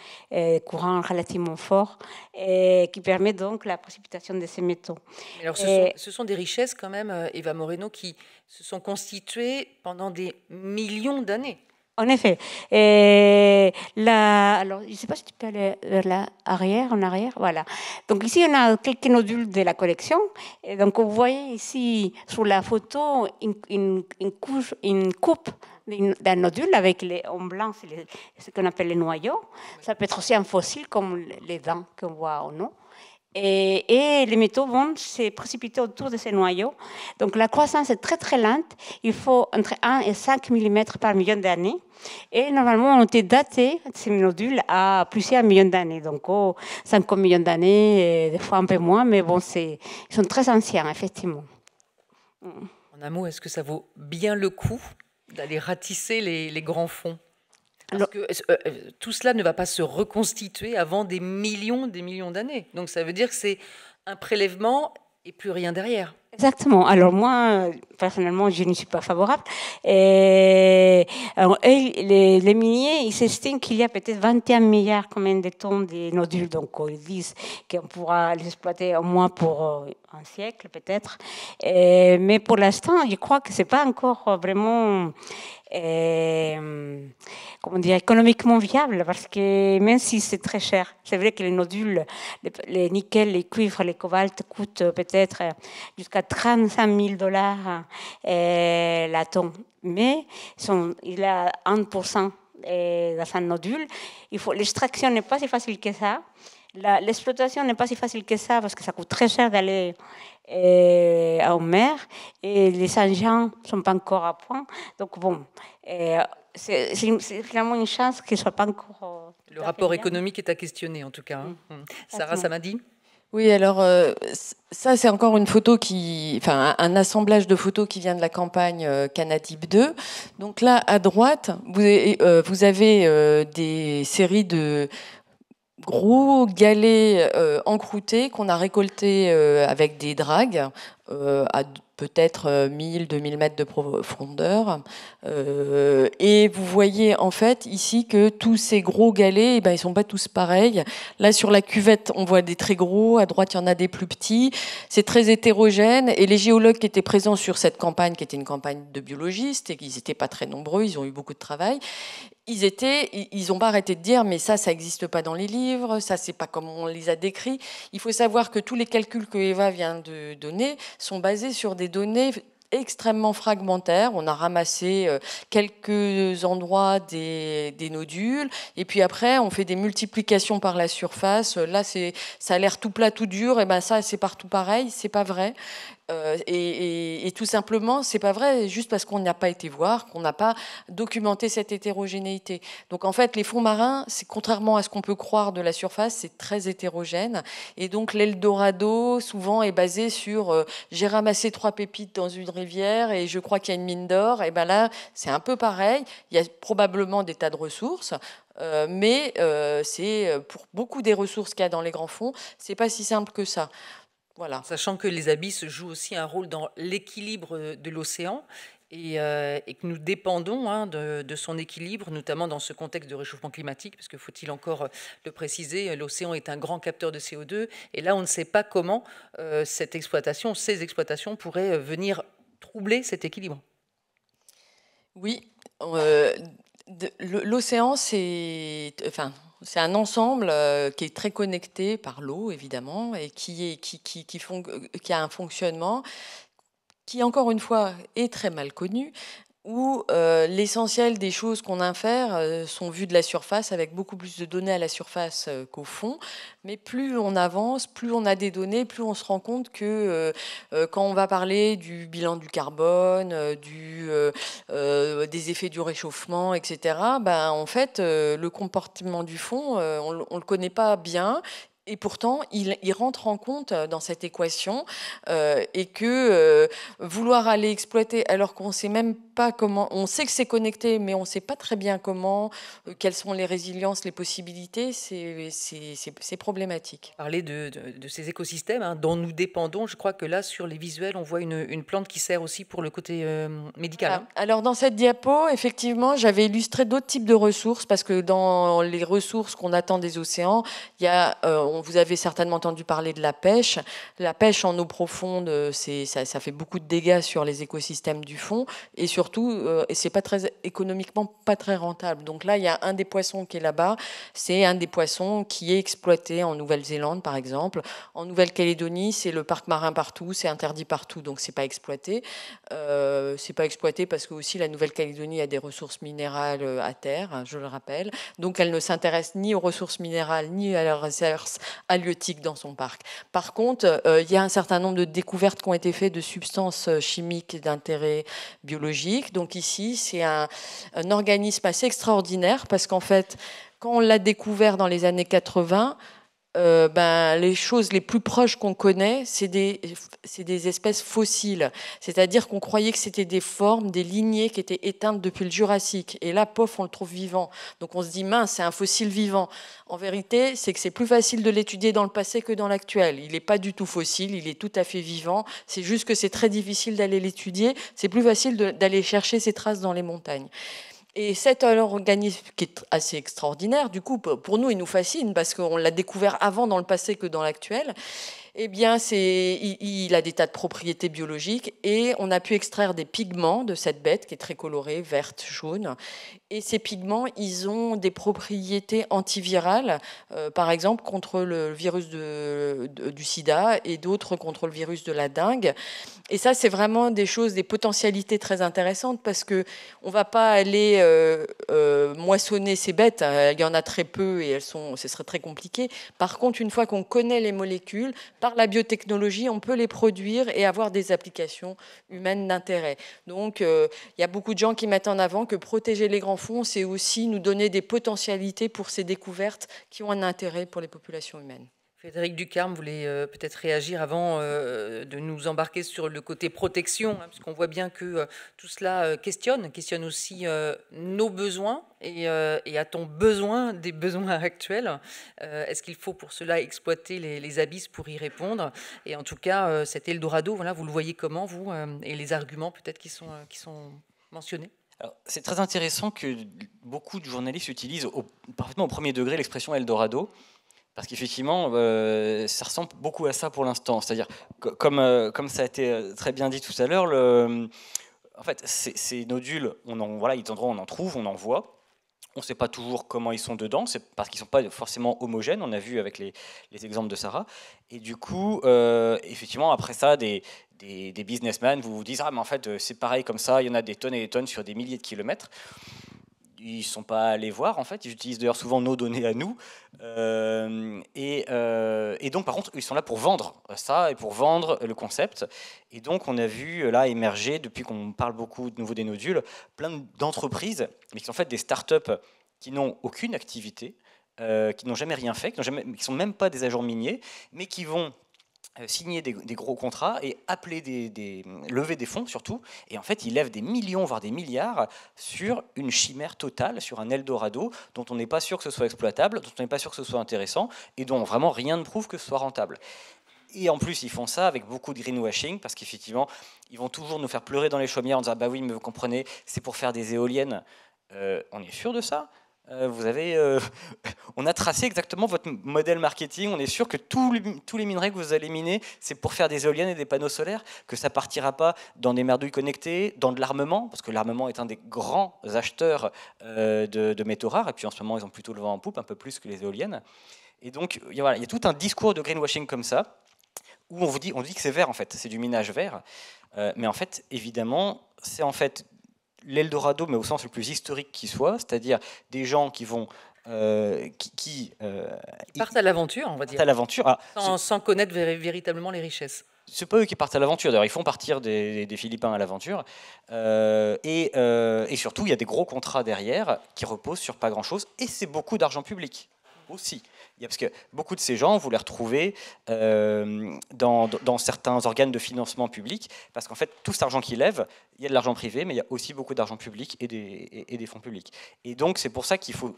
courant relativement fort, qui permet donc la précipitation de ces métaux. Alors, ce sont des richesses quand même, Eva Moreno, qui se sont constituées pendant des millions d'années. En effet. Alors, je ne sais pas si tu peux aller vers en arrière. Voilà. Donc ici, on a quelques nodules de la collection. Et donc, vous voyez ici, sur la photo, une coupe d'un nodule avec en blanc, c'est ce qu'on appelle les noyaux. Ça peut être aussi un fossile, comme les dents qu'on voit en haut. et les métaux vont se précipiter autour de ces noyaux. Donc la croissance est très très lente. Il faut entre 1 et 5 mm par million d'années. Et normalement, on a été daté ces nodules à plusieurs millions d'années. Donc 50 millions d'années, des fois un peu moins, mais bon, ils sont très anciens, effectivement. En un mot, est-ce que ça vaut bien le coup d'aller ratisser les grands fonds? Parce que tout cela ne va pas se reconstituer avant des millions d'années. Donc ça veut dire que c'est un prélèvement et plus rien derrière. Exactement. Alors moi, personnellement, je n'y suis pas favorable. Alors, les miniers, ils estiment qu'il y a peut-être 21 milliards de tonnes de nodules. Donc ils disent qu'on pourra les exploiter au moins pour un siècle peut-être. Mais pour l'instant, je crois que c'est pas encore vraiment comment dire, économiquement viable, parce que même si c'est très cher, c'est vrai que les nodules, les nickel, les cuivres, les cobaltes coûtent peut-être jusqu'à 35 000 $ la tonne, mais il a 1% dans un nodule. L'extraction n'est pas si facile que ça. L'exploitation n'est pas si facile que ça parce que ça coûte très cher d'aller en mer et les engins ne sont pas encore à point. Donc bon, c'est finalement une chance qu'il ne soit pas encore... Le rapport économique est à questionner en tout cas. Sarah Samadi? Oui, alors ça c'est encore une photo un assemblage de photos qui vient de la campagne Canatype 2. Donc là à droite, vous avez des séries de gros galets encroutés qu'on a récoltés avec des dragues à peut-être 1000-2000 mètres de profondeur. Et vous voyez en fait ici que tous ces gros galets, ils ne sont pas tous pareils. Là sur la cuvette, on voit des très gros, à droite il y en a des plus petits. C'est très hétérogène et les géologues qui étaient présents sur cette campagne, qui était une campagne de biologistes, et qu'ils n'étaient pas très nombreux, ils ont eu beaucoup de travail, ils n'ont pas arrêté de dire mais ça n'existe pas dans les livres, ça c'est pas comme on les a décrits. Il faut savoir que tous les calculs que Eva vient de donner sont basés sur des données extrêmement fragmentaires. On a ramassé quelques endroits des nodules et puis après on fait des multiplications par la surface. Là ça a l'air tout plat, tout dur, et ben ça c'est partout pareil, c'est pas vrai. Et tout simplement, c'est pas vrai, juste parce qu'on n'a pas été voir, qu'on n'a pas documenté cette hétérogénéité. Donc en fait, les fonds marins, c'est contrairement à ce qu'on peut croire de la surface, c'est très hétérogène. Et donc l'Eldorado, souvent, est basé sur j'ai ramassé 3 pépites dans une rivière et je crois qu'il y a une mine d'or. Et ben là, c'est un peu pareil. Il y a probablement des tas de ressources. Mais c'est pour beaucoup des ressources qu'il y a dans les grands fonds, c'est pas si simple que ça. Voilà. Sachant que les abysses jouent aussi un rôle dans l'équilibre de l'océan et que nous dépendons de son équilibre, notamment dans ce contexte de réchauffement climatique, parce que faut-il encore le préciser, l'océan est un grand capteur de CO2 et là on ne sait pas comment ces exploitations pourraient venir troubler cet équilibre. Oui, l'océan c'est un ensemble qui est très connecté par l'eau, évidemment, et qui a un fonctionnement qui, encore une fois, est très mal connu, où l'essentiel des choses qu'on infère sont vues de la surface, avec beaucoup plus de données à la surface qu'au fond. Mais plus on avance, plus on a des données, plus on se rend compte que quand on va parler du bilan du carbone, des effets du réchauffement, etc., en fait, le comportement du fond, on ne le connaît pas bien. Et pourtant, il rentre en compte dans cette équation et que vouloir aller exploiter alors qu'on ne sait même pas comment, on sait que c'est connecté, mais on ne sait pas très bien comment, quelles sont les résiliences, les possibilités, c'est problématique. Parler de ces écosystèmes dont nous dépendons, je crois que là, sur les visuels, on voit une plante qui sert aussi pour le côté médical. Voilà. Alors, dans cette diapo, effectivement, j'avais illustré d'autres types de ressources, parce que dans les ressources qu'on attend des océans, il y a... vous avez certainement entendu parler de la pêche. La pêche en eau profonde, ça fait beaucoup de dégâts sur les écosystèmes du fond et surtout, c'est économiquement pas très rentable. Donc là, il y a un des poissons qui est là-bas. C'est un des poissons qui est exploité en Nouvelle-Zélande, par exemple. En Nouvelle-Calédonie, c'est le parc marin partout, c'est interdit partout, donc c'est pas exploité. C'est pas exploité parce que aussi la Nouvelle-Calédonie a des ressources minérales à terre, je le rappelle. Donc elle ne s'intéresse ni aux ressources minérales ni à leurs ressources halieutique dans son parc. Par contre, il y a un certain nombre de découvertes qui ont été faites de substances chimiques d'intérêt biologique. Donc ici, c'est un organisme assez extraordinaire parce qu'en fait, quand on l'a découvert dans les années 80, les choses les plus proches qu'on connaît, c'est des espèces fossiles. C'est-à-dire qu'on croyait que c'était des formes, des lignées qui étaient éteintes depuis le Jurassique. Et là, pof, on le trouve vivant. Donc on se dit, mince, c'est un fossile vivant. En vérité, c'est que c'est plus facile de l'étudier dans le passé que dans l'actuel. Il n'est pas du tout fossile, il est tout à fait vivant. C'est juste que c'est très difficile d'aller l'étudier. C'est plus facile d'aller chercher ses traces dans les montagnes. Et cet organisme qui est assez extraordinaire, du coup, pour nous, il nous fascine parce qu'on l'a découvert avant dans le passé que dans l'actuel. Eh bien, il a des tas de propriétés biologiques et on a pu extraire des pigments de cette bête qui est très colorée, verte, jaune. Et ces pigments, ils ont des propriétés antivirales, par exemple contre le virus du sida et d'autres contre le virus de la dengue. Et ça, c'est vraiment des choses, des potentialités très intéressantes parce que on va pas aller moissonner ces bêtes. Il y en a très peu et ce serait très compliqué. Par contre, une fois qu'on connaît les molécules, par la biotechnologie, on peut les produire et avoir des applications humaines d'intérêt. Donc, il y a beaucoup de gens qui mettent en avant que protéger les grands fonds, c'est aussi nous donner des potentialités pour ces découvertes qui ont un intérêt pour les populations humaines. Frédéric Ducarme voulait peut-être réagir avant de nous embarquer sur le côté protection, hein, puisqu'on voit bien que tout cela questionne aussi nos besoins et a-t-on besoin des besoins actuels? Est-ce qu'il faut pour cela exploiter les abysses pour y répondre? Et en tout cas, cet Eldorado, voilà, vous le voyez comment, vous, et les arguments peut-être qui sont mentionnés? C'est très intéressant que beaucoup de journalistes utilisent parfaitement au premier degré l'expression Eldorado. Parce qu'effectivement, ça ressemble beaucoup à ça pour l'instant. C'est-à-dire, comme ça a été très bien dit tout à l'heure, en fait, ces nodules, on en trouve, on en voit. On ne sait pas toujours comment ils sont dedans, c'est parce qu'ils ne sont pas forcément homogènes, on a vu avec les exemples de Sarah. Et du coup, effectivement, après ça, des businessmen vous disent « Ah, mais en fait, c'est pareil comme ça, il y en a des tonnes et des tonnes sur des milliers de kilomètres ». Ils ne sont pas allés voir, en fait. Ils utilisent d'ailleurs souvent nos données à nous. Et donc, par contre, ils sont là pour vendre ça et pour vendre le concept. Et donc, on a vu là émerger, depuis qu'on parle beaucoup de nouveau des nodules, plein d'entreprises, mais qui sont en fait des startups qui n'ont aucune activité, qui n'ont jamais rien fait, qui ne sont même pas des agents miniers, mais qui vont signer des gros contrats et appeler lever des fonds surtout, et en fait ils lèvent des millions voire des milliards sur une chimère totale, sur un Eldorado dont on n'est pas sûr que ce soit exploitable, dont on n'est pas sûr que ce soit intéressant et dont vraiment rien ne prouve que ce soit rentable. Et en plus ils font ça avec beaucoup de greenwashing parce qu'effectivement ils vont toujours nous faire pleurer dans les chaumières en disant ah bah oui mais vous comprenez c'est pour faire des éoliennes. On est sûr de ça? On a tracé exactement votre modèle marketing. On est sûr que tous les minerais que vous allez miner, c'est pour faire des éoliennes et des panneaux solaires, que ça partira pas dans des merdouilles connectées, dans de l'armement, parce que l'armement est un des grands acheteurs de métaux rares. Et puis en ce moment, ils ont plutôt le vent en poupe, un peu plus que les éoliennes. Et donc, il y a tout un discours de greenwashing comme ça, où on dit que c'est vert en fait, c'est du minage vert. Mais en fait, évidemment, c'est en fait l'Eldorado, mais au sens le plus historique qui soit, c'est-à-dire des gens qui vont qui partent à l'aventure, on va dire. À l'aventure, sans connaître véritablement les richesses. C'est pas eux qui partent à l'aventure, d'ailleurs, ils font partir des Philippins à l'aventure. Et surtout, il y a des gros contrats derrière qui reposent sur pas grand-chose, et c'est beaucoup d'argent public aussi. Parce que beaucoup de ces gens, vous les retrouvez dans certains organes de financement public, parce qu'en fait, tout cet argent qu'ils lèvent, il y a de l'argent privé, mais il y a aussi beaucoup d'argent public et des fonds publics. Et donc, c'est pour ça qu'il faut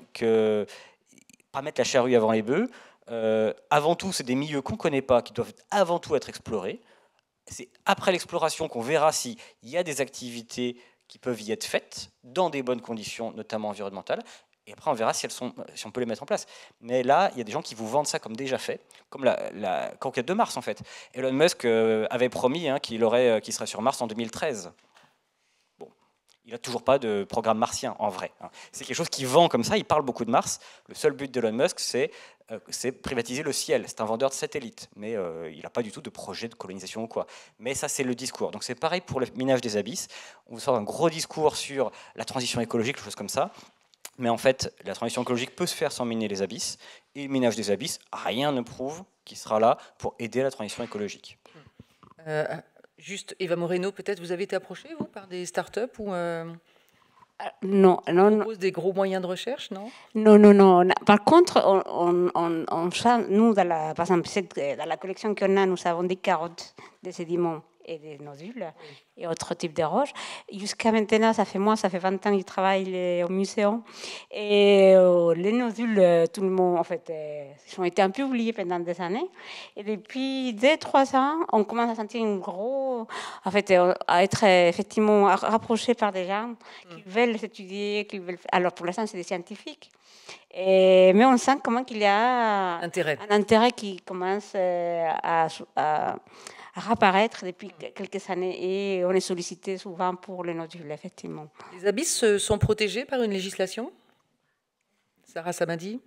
pas mettre la charrue avant les bœufs. Avant tout, c'est des milieux qu'on ne connaît pas, qui doivent avant tout être explorés. C'est après l'exploration qu'on verra s'il y a des activités qui peuvent y être faites, dans des bonnes conditions, notamment environnementales. Et après, on verra si on peut les mettre en place. Mais là, il y a des gens qui vous vendent ça comme déjà fait, comme la conquête de Mars, en fait. Elon Musk avait promis qu'il serait sur Mars en 2013. Bon, il n'a toujours pas de programme martien, en vrai. C'est quelque chose qui vend comme ça, il parle beaucoup de Mars. Le seul but d'Elon Musk, c'est privatiser le ciel. C'est un vendeur de satellites, mais il n'a pas du tout de projet de colonisation ou quoi. Mais ça, c'est le discours. Donc c'est pareil pour le minage des abysses. On vous sort un gros discours sur la transition écologique, quelque chose comme ça. Mais en fait, la transition écologique peut se faire sans miner les abysses, et le minage des abysses, rien ne prouve qu'il sera là pour aider la transition écologique. Juste, Eva Moreno, peut-être vous avez été approchée, vous, par des startups ou Non, non, propose des gros moyens de recherche, non? non, non, non. Par contre, nous, par exemple, dans la collection qu'on a, nous avons des carottes, des sédiments et des nodules et autres types de roches. Jusqu'à maintenant, ça fait 20 ans que je travaille au muséum. Et les nodules, tout le monde, en fait, ils ont été un peu oubliés pendant des années. Et depuis 2-3 ans, on commence à sentir en fait, à être effectivement rapproché par des gens qui veulent étudier, alors pour l'instant, c'est des scientifiques. Mais on sent comment qu'il y a un intérêt qui commence à réapparaître depuis quelques années et on est sollicité souvent pour les nodules, effectivement. Les abysses sont protégés par une législation? Sarah Samadi?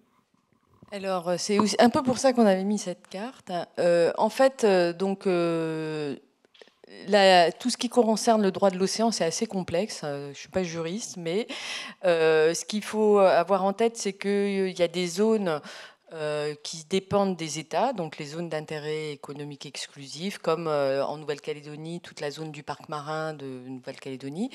Alors, c'est un peu pour ça qu'on avait mis cette carte. En fait, donc, tout ce qui concerne le droit de l'océan, c'est assez complexe. Je ne suis pas juriste, mais ce qu'il faut avoir en tête, c'est qu'il y a des zones qui dépendent des États, donc les zones d'intérêt économique exclusif, comme en Nouvelle-Calédonie, toute la zone du parc marin de Nouvelle-Calédonie.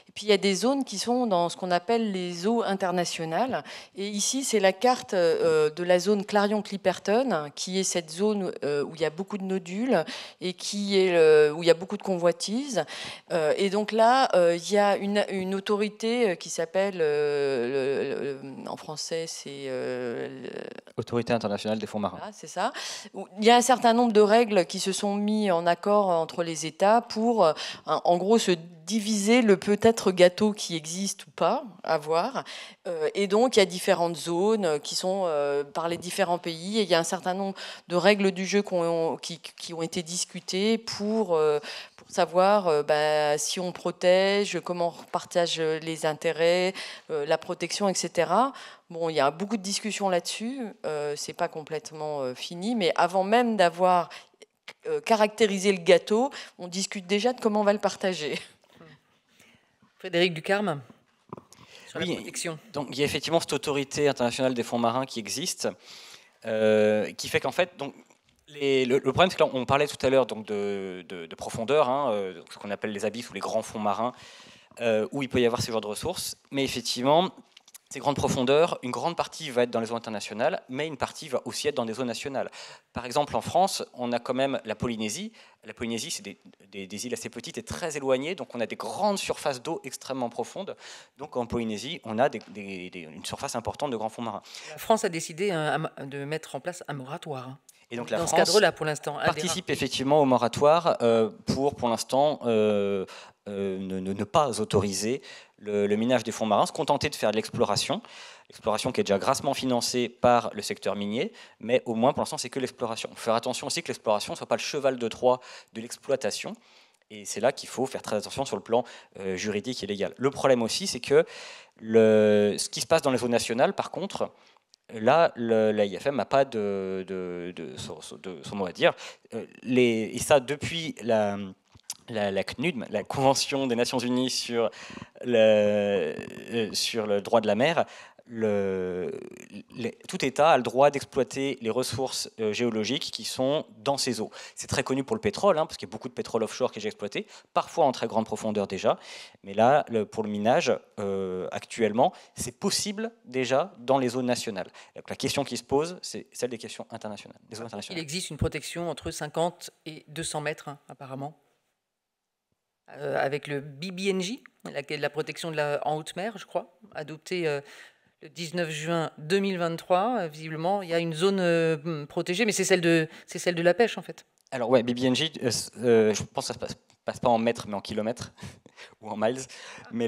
Et puis il y a des zones qui sont dans ce qu'on appelle les eaux internationales. Et ici, c'est la carte de la zone Clarion-Clipperton, qui est cette zone où il y a beaucoup de nodules et où il y a beaucoup de convoitises. Et donc là, il y a une autorité qui s'appelle, en français, c'est... Autorité internationale des fonds marins. Voilà, c'est ça. Il y a un certain nombre de règles qui se sont mis en accord entre les États pour, en gros, se diviser le peut-être gâteau qui existe ou pas à voir. Et donc, il y a différentes zones qui sont par les différents pays. Et il y a un certain nombre de règles du jeu qui ont été discutées pour savoir si on protège, comment on partage les intérêts, la protection, etc. Bon, il y a beaucoup de discussions là-dessus. C'est pas complètement fini, mais avant même d'avoir caractérisé le gâteau, on discute déjà de comment on va le partager. Frédéric Ducarme, sur oui, la protection. Donc, il y a effectivement cette autorité internationale des fonds marins qui existe, qui fait qu'en fait, donc, le problème, c'est que là, on parlait tout à l'heure donc de profondeur, ce qu'on appelle les abysses ou les grands fonds marins, où il peut y avoir ce genre de ressources. Mais effectivement, ces grandes profondeurs, une grande partie va être dans les eaux internationales, mais une partie va aussi être dans des eaux nationales. Par exemple, en France, on a quand même la Polynésie. La Polynésie, c'est des îles assez petites et très éloignées, donc on a des grandes surfaces d'eau extrêmement profondes. Donc en Polynésie, on a une surface importante de grands fonds marins. La France a décidé de mettre en place un moratoire. Et donc dans France, ce cadre-là, pour l'instant, participe effectivement au moratoire pour l'instant, ne pas autoriser le minage des fonds marins, se contenter de faire de l'exploration qui est déjà grassement financée par le secteur minier, mais au moins pour l'instant c'est que l'exploration. Il faut faire attention aussi que l'exploration ne soit pas le cheval de Troie de l'exploitation, et c'est là qu'il faut faire très attention sur le plan juridique et légal. Le problème aussi, c'est que ce qui se passe dans les eaux nationales, par contre, là, l'AIFM n'a pas de son mot à dire. Et ça, depuis la CNUD, la Convention des Nations Unies sur le droit de la mer, tout État a le droit d'exploiter les ressources géologiques qui sont dans ces eaux. C'est très connu pour le pétrole, parce qu'il y a beaucoup de pétrole offshore qui est déjà exploité, parfois en très grande profondeur déjà, mais là, pour le minage, actuellement, c'est possible déjà dans les eaux nationales. Donc, la question qui se pose, c'est celle des questions internationales, des eaux internationales. Il existe une protection entre 50 et 200 mètres, apparemment, avec le BBNJ, la protection en haute mer, je crois, adoptée le 19 juin 2023. Visiblement, il y a une zone protégée, mais c'est celle de la pêche, en fait. Alors, ouais, BBNJ, je pense que ça se passe pas en mètres, mais en kilomètres, ou en miles. Mais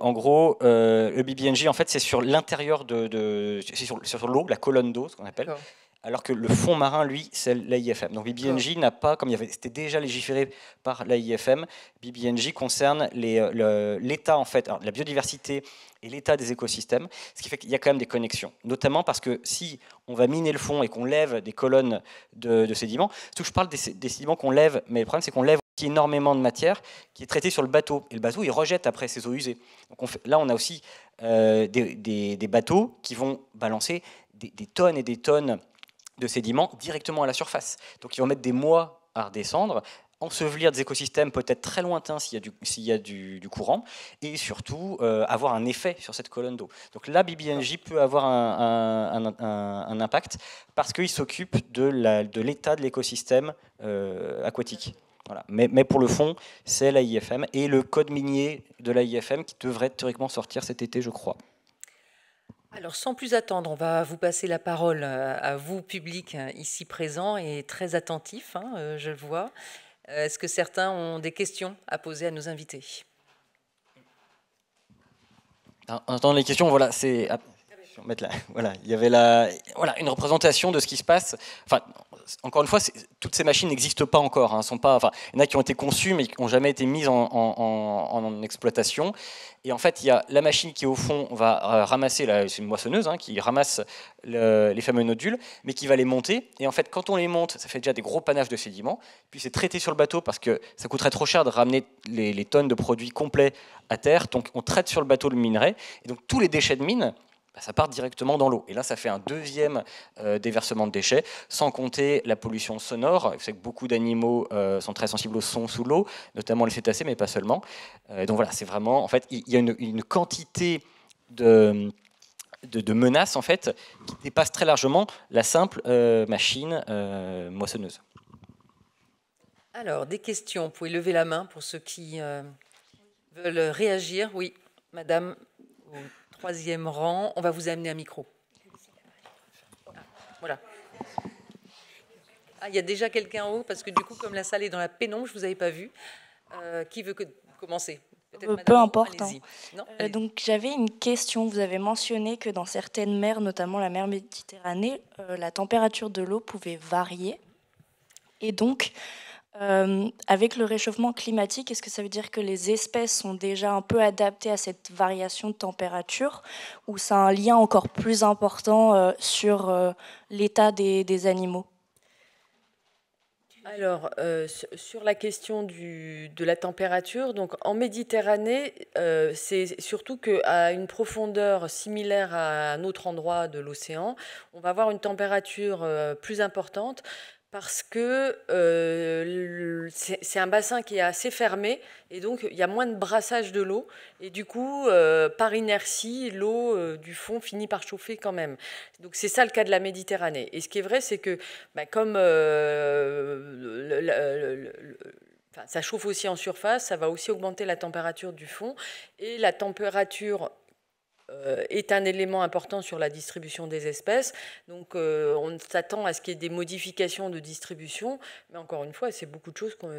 en gros, le BBNJ, en fait, c'est sur l'intérieur c'est sur l'eau, la colonne d'eau, ce qu'on appelle. Alors que le fond marin, lui, c'est l'AIFM. Donc BBNJ n'a pas, comme c'était déjà légiféré par l'AIFM, BBNJ concerne l'état, en fait, la biodiversité et l'état des écosystèmes, ce qui fait qu'il y a quand même des connexions. Notamment parce que si on va miner le fond et qu'on lève des colonnes de sédiments, surtout que je parle des sédiments qu'on lève, mais le problème c'est qu'on lève énormément de matière qui est traitée sur le bateau. Et le bateau, il rejette après ces eaux usées. Donc là, on a aussi des bateaux qui vont balancer des tonnes et des tonnes de sédiments directement à la surface. Donc ils vont mettre des mois à redescendre, ensevelir des écosystèmes peut-être très lointains s'il y a du courant, et surtout avoir un effet sur cette colonne d'eau. Donc là, BBNJ peut avoir un impact parce qu'il s'occupe de l'état de l'écosystème aquatique. Voilà. Mais pour le fond, c'est l'AIFM et le code minier de l'AIFM qui devrait théoriquement sortir cet été, je crois. Alors, sans plus attendre, on va vous passer la parole à vous, public, ici présent et très attentif, hein, je le vois. Est-ce que certains ont des questions à poser à nos invités? En attendant les questions, voilà, c'est... Voilà, il y avait une représentation de ce qui se passe. Enfin, encore une fois, toutes ces machines n'existent pas encore. Hein, il y en a qui ont été conçues mais qui n'ont jamais été mises en exploitation. Et en fait, il y a la machine qui, au fond, va ramasser, c'est une moissonneuse, hein, qui ramasse les fameux nodules, mais qui va les monter. Et en fait, quand on les monte, ça fait déjà des gros panaches de sédiments. Puis c'est traité sur le bateau parce que ça coûterait trop cher de ramener les tonnes de produits complets à terre. Donc on traite sur le bateau le minerai. Et donc tous les déchets de mine, ça part directement dans l'eau. Et là, ça fait un deuxième déversement de déchets, sans compter la pollution sonore. Vous savez que beaucoup d'animaux sont très sensibles au son sous l'eau, notamment les cétacés, mais pas seulement. Donc voilà, c'est vraiment... En fait, il y a une quantité de menaces, en fait, qui dépasse très largement la simple machine moissonneuse. Alors, des questions. Vous pouvez lever la main pour ceux qui veulent réagir. Oui, madame, au troisième rang. On va vous amener un micro. Voilà. Ah, il y a déjà quelqu'un en haut, parce que du coup, comme la salle est dans la pénombre, je ne vous avais pas vu. Qui veut commencer? Peu importe. Hein. Non, donc j'avais une question. Vous avez mentionné que dans certaines mers, notamment la mer Méditerranée, la température de l'eau pouvait varier. Et donc, avec le réchauffement climatique, est-ce que ça veut dire que les espèces sont déjà un peu adaptées à cette variation de température, ou ça a un lien encore plus important sur l'état des animaux? Alors, sur la question de la température, donc en Méditerranée, c'est surtout qu'à une profondeur similaire à un autre endroit de l'océan, on va avoir une température plus importante parce que c'est un bassin qui est assez fermé et donc il y a moins de brassage de l'eau et du coup, par inertie, l'eau du fond finit par chauffer quand même. Donc c'est ça le cas de la Méditerranée. Et ce qui est vrai, c'est que comme ça chauffe aussi en surface, ça va aussi augmenter la température du fond et la température est un élément important sur la distribution des espèces. Donc on s'attend à ce qu'il y ait des modifications de distribution, mais encore une fois, c'est beaucoup de choses pour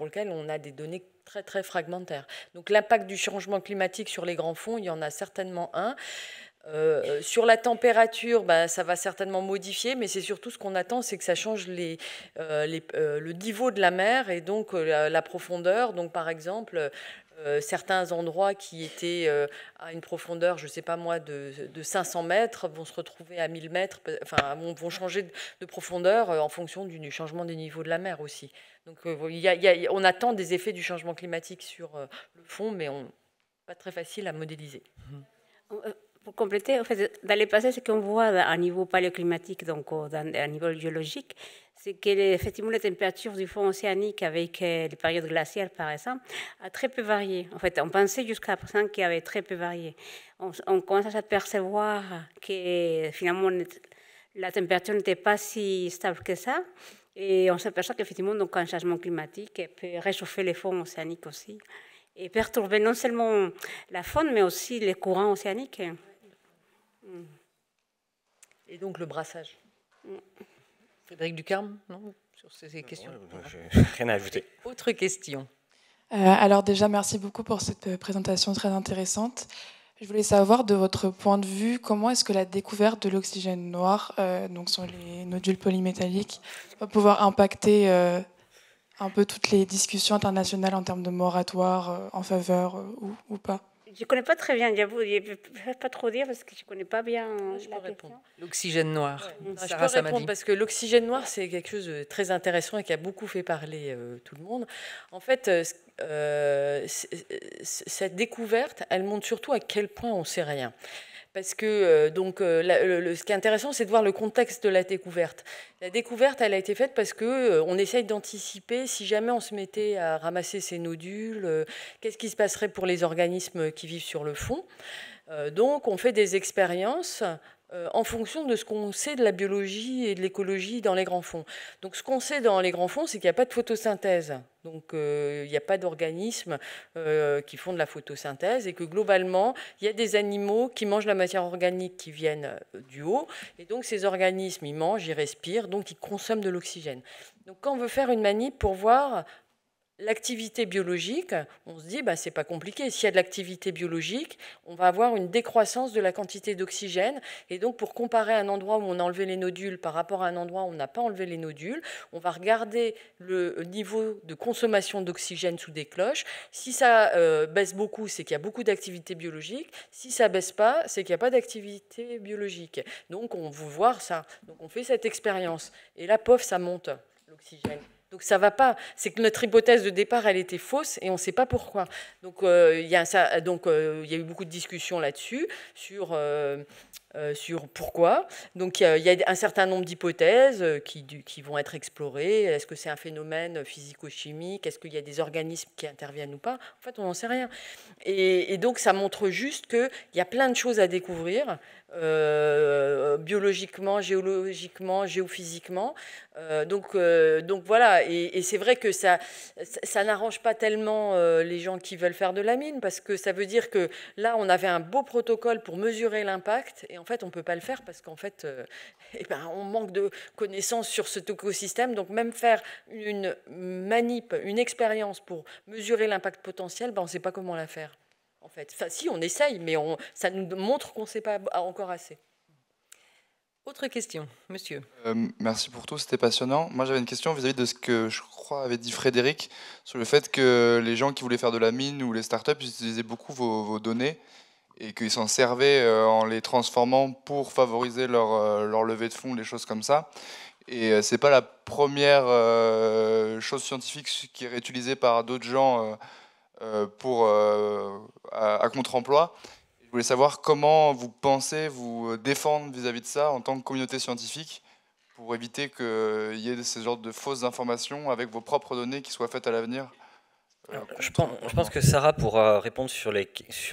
lesquelles on a des données très, très fragmentaires. Donc l'impact du changement climatique sur les grands fonds, il y en a certainement un. Sur la température, ça va certainement modifier, mais c'est surtout ce qu'on attend, c'est que ça change le niveau de la mer et donc la profondeur. Donc par exemple, certains endroits qui étaient à une profondeur, je ne sais pas moi, de 500 mètres vont se retrouver à 1000 mètres, enfin vont changer de profondeur en fonction du changement des niveaux de la mer aussi. Donc on attend des effets du changement climatique sur le fond, mais pas très facile à modéliser. Pour compléter, en fait, dans le passé, ce qu'on voit à niveau paléoclimatique, donc à niveau géologique, c'est que effectivement les températures du fond océanique avec les périodes glaciaires, par exemple, a très peu varié. En fait, on pensait jusqu'à présent qu'il y avait très peu varié. On commence à s'apercevoir que finalement la température n'était pas si stable que ça. Et on s'aperçoit qu'effectivement, donc, un changement climatique peut réchauffer les fonds océaniques aussi et perturber non seulement la faune, mais aussi les courants océaniques. Et donc le brassage. Frédéric Ducarme, non, sur ces questions. Rien à ajouter. Autre question. Alors déjà, merci beaucoup pour cette présentation très intéressante. Je voulais savoir, de votre point de vue, comment est-ce que la découverte de l'oxygène noir, donc sur les nodules polymétalliques, va pouvoir impacter un peu toutes les discussions internationales en termes de moratoire en faveur ou pas? Je ne connais pas très bien, j'avoue, je ne peux pas trop dire parce que je ne connais pas bien la question. L'oxygène noir. Ouais. Je peux répondre parce que l'oxygène noir, c'est quelque chose de très intéressant et qui a beaucoup fait parler tout le monde. En fait, cette découverte, elle montre surtout à quel point on ne sait rien. Parce que ce qui est intéressant, c'est de voir le contexte de la découverte. La découverte, elle a été faite parce que on essaye d'anticiper si jamais on se mettait à ramasser ces nodules, qu'est-ce qui se passerait pour les organismes qui vivent sur le fond. Donc, on fait des expériences en fonction de ce qu'on sait de la biologie et de l'écologie dans les grands fonds. Donc, ce qu'on sait dans les grands fonds, c'est qu'il n'y a pas de photosynthèse. Donc, il n'y a pas d'organismes qui font de la photosynthèse et que globalement, il y a des animaux qui mangent la matière organique qui viennent du haut. Et donc, ces organismes, ils mangent, ils respirent, donc ils consomment de l'oxygène. Donc, quand on veut faire une manip pour voir l'activité biologique, on se dit, c'est pas compliqué. S'il y a de l'activité biologique, on va avoir une décroissance de la quantité d'oxygène. Et donc, pour comparer un endroit où on a enlevé les nodules par rapport à un endroit où on n'a pas enlevé les nodules, on va regarder le niveau de consommation d'oxygène sous des cloches. Si ça baisse beaucoup, c'est qu'il y a beaucoup d'activité biologique. Si ça baisse pas, c'est qu'il n'y a pas d'activité biologique. Donc, on veut voir ça. Donc, on fait cette expérience. Et là, pof, ça monte, l'oxygène. Donc ça ne va pas. C'est que notre hypothèse de départ, elle était fausse et on ne sait pas pourquoi. Donc il y a eu beaucoup de discussions là-dessus, sur pourquoi. Donc il y a un certain nombre d'hypothèses qui vont être explorées. Est-ce que c'est un phénomène physico-chimique? Est-ce qu'il y a des organismes qui interviennent ou pas? En fait, on n'en sait rien. Et donc ça montre juste qu'il y a plein de choses à découvrir. Biologiquement, géologiquement, géophysiquement. Donc voilà, et c'est vrai que ça n'arrange pas tellement les gens qui veulent faire de la mine, parce que ça veut dire que là, on avait un beau protocole pour mesurer l'impact, et en fait, on ne peut pas le faire parce qu'en fait, on manque de connaissances sur cet écosystème. Donc même faire une manip, une expérience pour mesurer l'impact potentiel, on ne sait pas comment la faire. En fait. Enfin, si, on essaye, mais ça nous montre qu'on ne sait pas encore assez. Autre question, monsieur. Merci pour tout, c'était passionnant. Moi, j'avais une question vis-à-vis de ce que je crois avait dit Frédéric, sur le fait que les gens qui voulaient faire de la mine ou les startups, ils utilisaient beaucoup vos données et qu'ils s'en servaient en les transformant pour favoriser leur levée de fonds, des choses comme ça. Et c'est pas la première chose scientifique qui est réutilisée par d'autres gens à contre-emploi. Je voulais savoir comment vous pensez vous défendre vis-à-vis de ça en tant que communauté scientifique pour éviter qu'il y ait ce genre de fausses informations avec vos propres données qui soient faites à l'avenir. Je pense que Sarah pourra répondre sur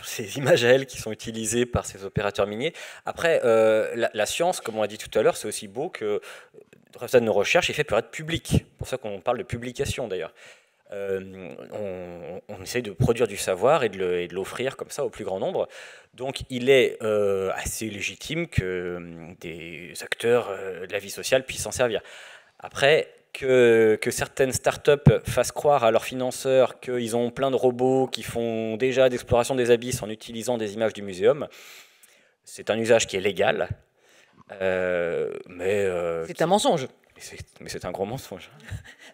ces images à elle qui sont utilisées par ces opérateurs miniers. Après, la science, comme on a dit tout à l'heure, c'est aussi beau que le résultat de nos recherches est fait pour être public. C'est pour ça qu'on parle de publication d'ailleurs. On essaye de produire du savoir et de l'offrir comme ça au plus grand nombre. Donc il est assez légitime que des acteurs de la vie sociale puissent s'en servir. Après, que certaines startups fassent croire à leurs financeurs qu'ils ont plein de robots qui font déjà d'exploration des abysses en utilisant des images du muséum, c'est un usage qui est légal. C'est un mensonge. Mais c'est un gros mensonge.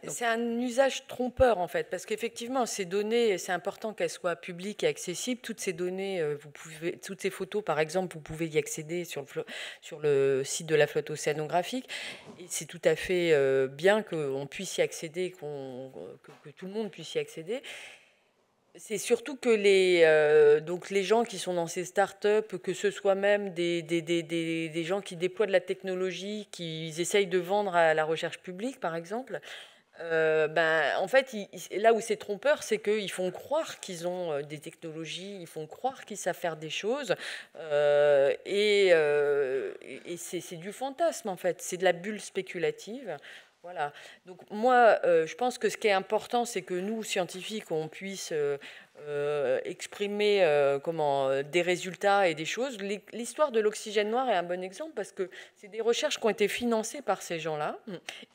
C'est un usage trompeur, en fait, parce qu'effectivement, ces données, c'est important qu'elles soient publiques et accessibles. Toutes ces données, toutes ces photos, par exemple, vous pouvez y accéder sur le site de la flotte océanographique. Et c'est tout à fait bien qu'on puisse y accéder, que tout le monde puisse y accéder. C'est surtout que les gens qui sont dans ces startups, que ce soit même des gens qui déploient de la technologie, qui essayent de vendre à la recherche publique, par exemple, en fait, là où c'est trompeur, c'est qu'ils font croire qu'ils ont des technologies, ils font croire qu'ils savent faire des choses, et c'est du fantasme, en fait. C'est de la bulle spéculative. Voilà. Donc moi, je pense que ce qui est important, c'est que nous, scientifiques, on puisse exprimer des résultats et des choses. L'histoire de l'oxygène noir est un bon exemple parce que c'est des recherches qui ont été financées par ces gens-là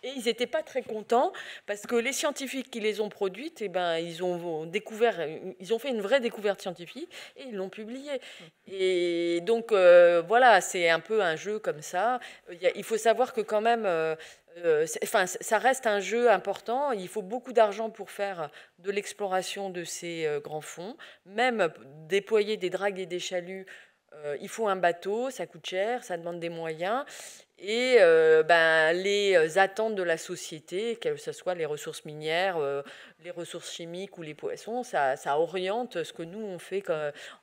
et ils n'étaient pas très contents parce que les scientifiques qui les ont produites, ils ont fait une vraie découverte scientifique et ils l'ont publiée. Et donc voilà, c'est un peu un jeu comme ça. Il faut savoir que quand même ça reste un jeu important. Il faut beaucoup d'argent pour faire de l'exploration de ces grands fonds. Même déployer des dragues et des chaluts, il faut un bateau, ça coûte cher, ça demande des moyens. Et les attentes de la société, que ce soit les ressources minières, les ressources chimiques ou les poissons, ça oriente ce que nous, on fait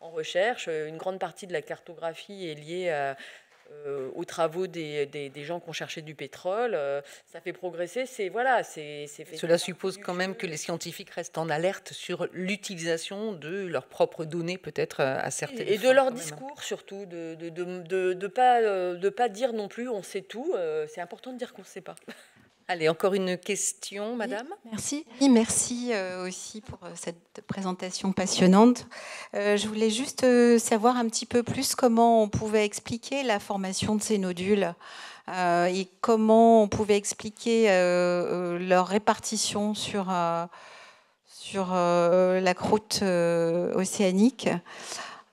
en recherche. Une grande partie de la cartographie est liée aux travaux des gens qui ont cherché du pétrole. Ça fait progresser. Cela suppose quand même que les scientifiques restent en alerte sur l'utilisation de leurs propres données, peut-être à certaines et de leur discours surtout, de pas dire non plus on sait tout. C'est important de dire qu'on ne sait pas. Allez, encore une question, madame. Oui, merci. Oui, merci aussi pour cette présentation passionnante. Je voulais juste savoir un petit peu plus comment on pouvait expliquer la formation de ces nodules et comment on pouvait expliquer leur répartition sur la croûte océanique.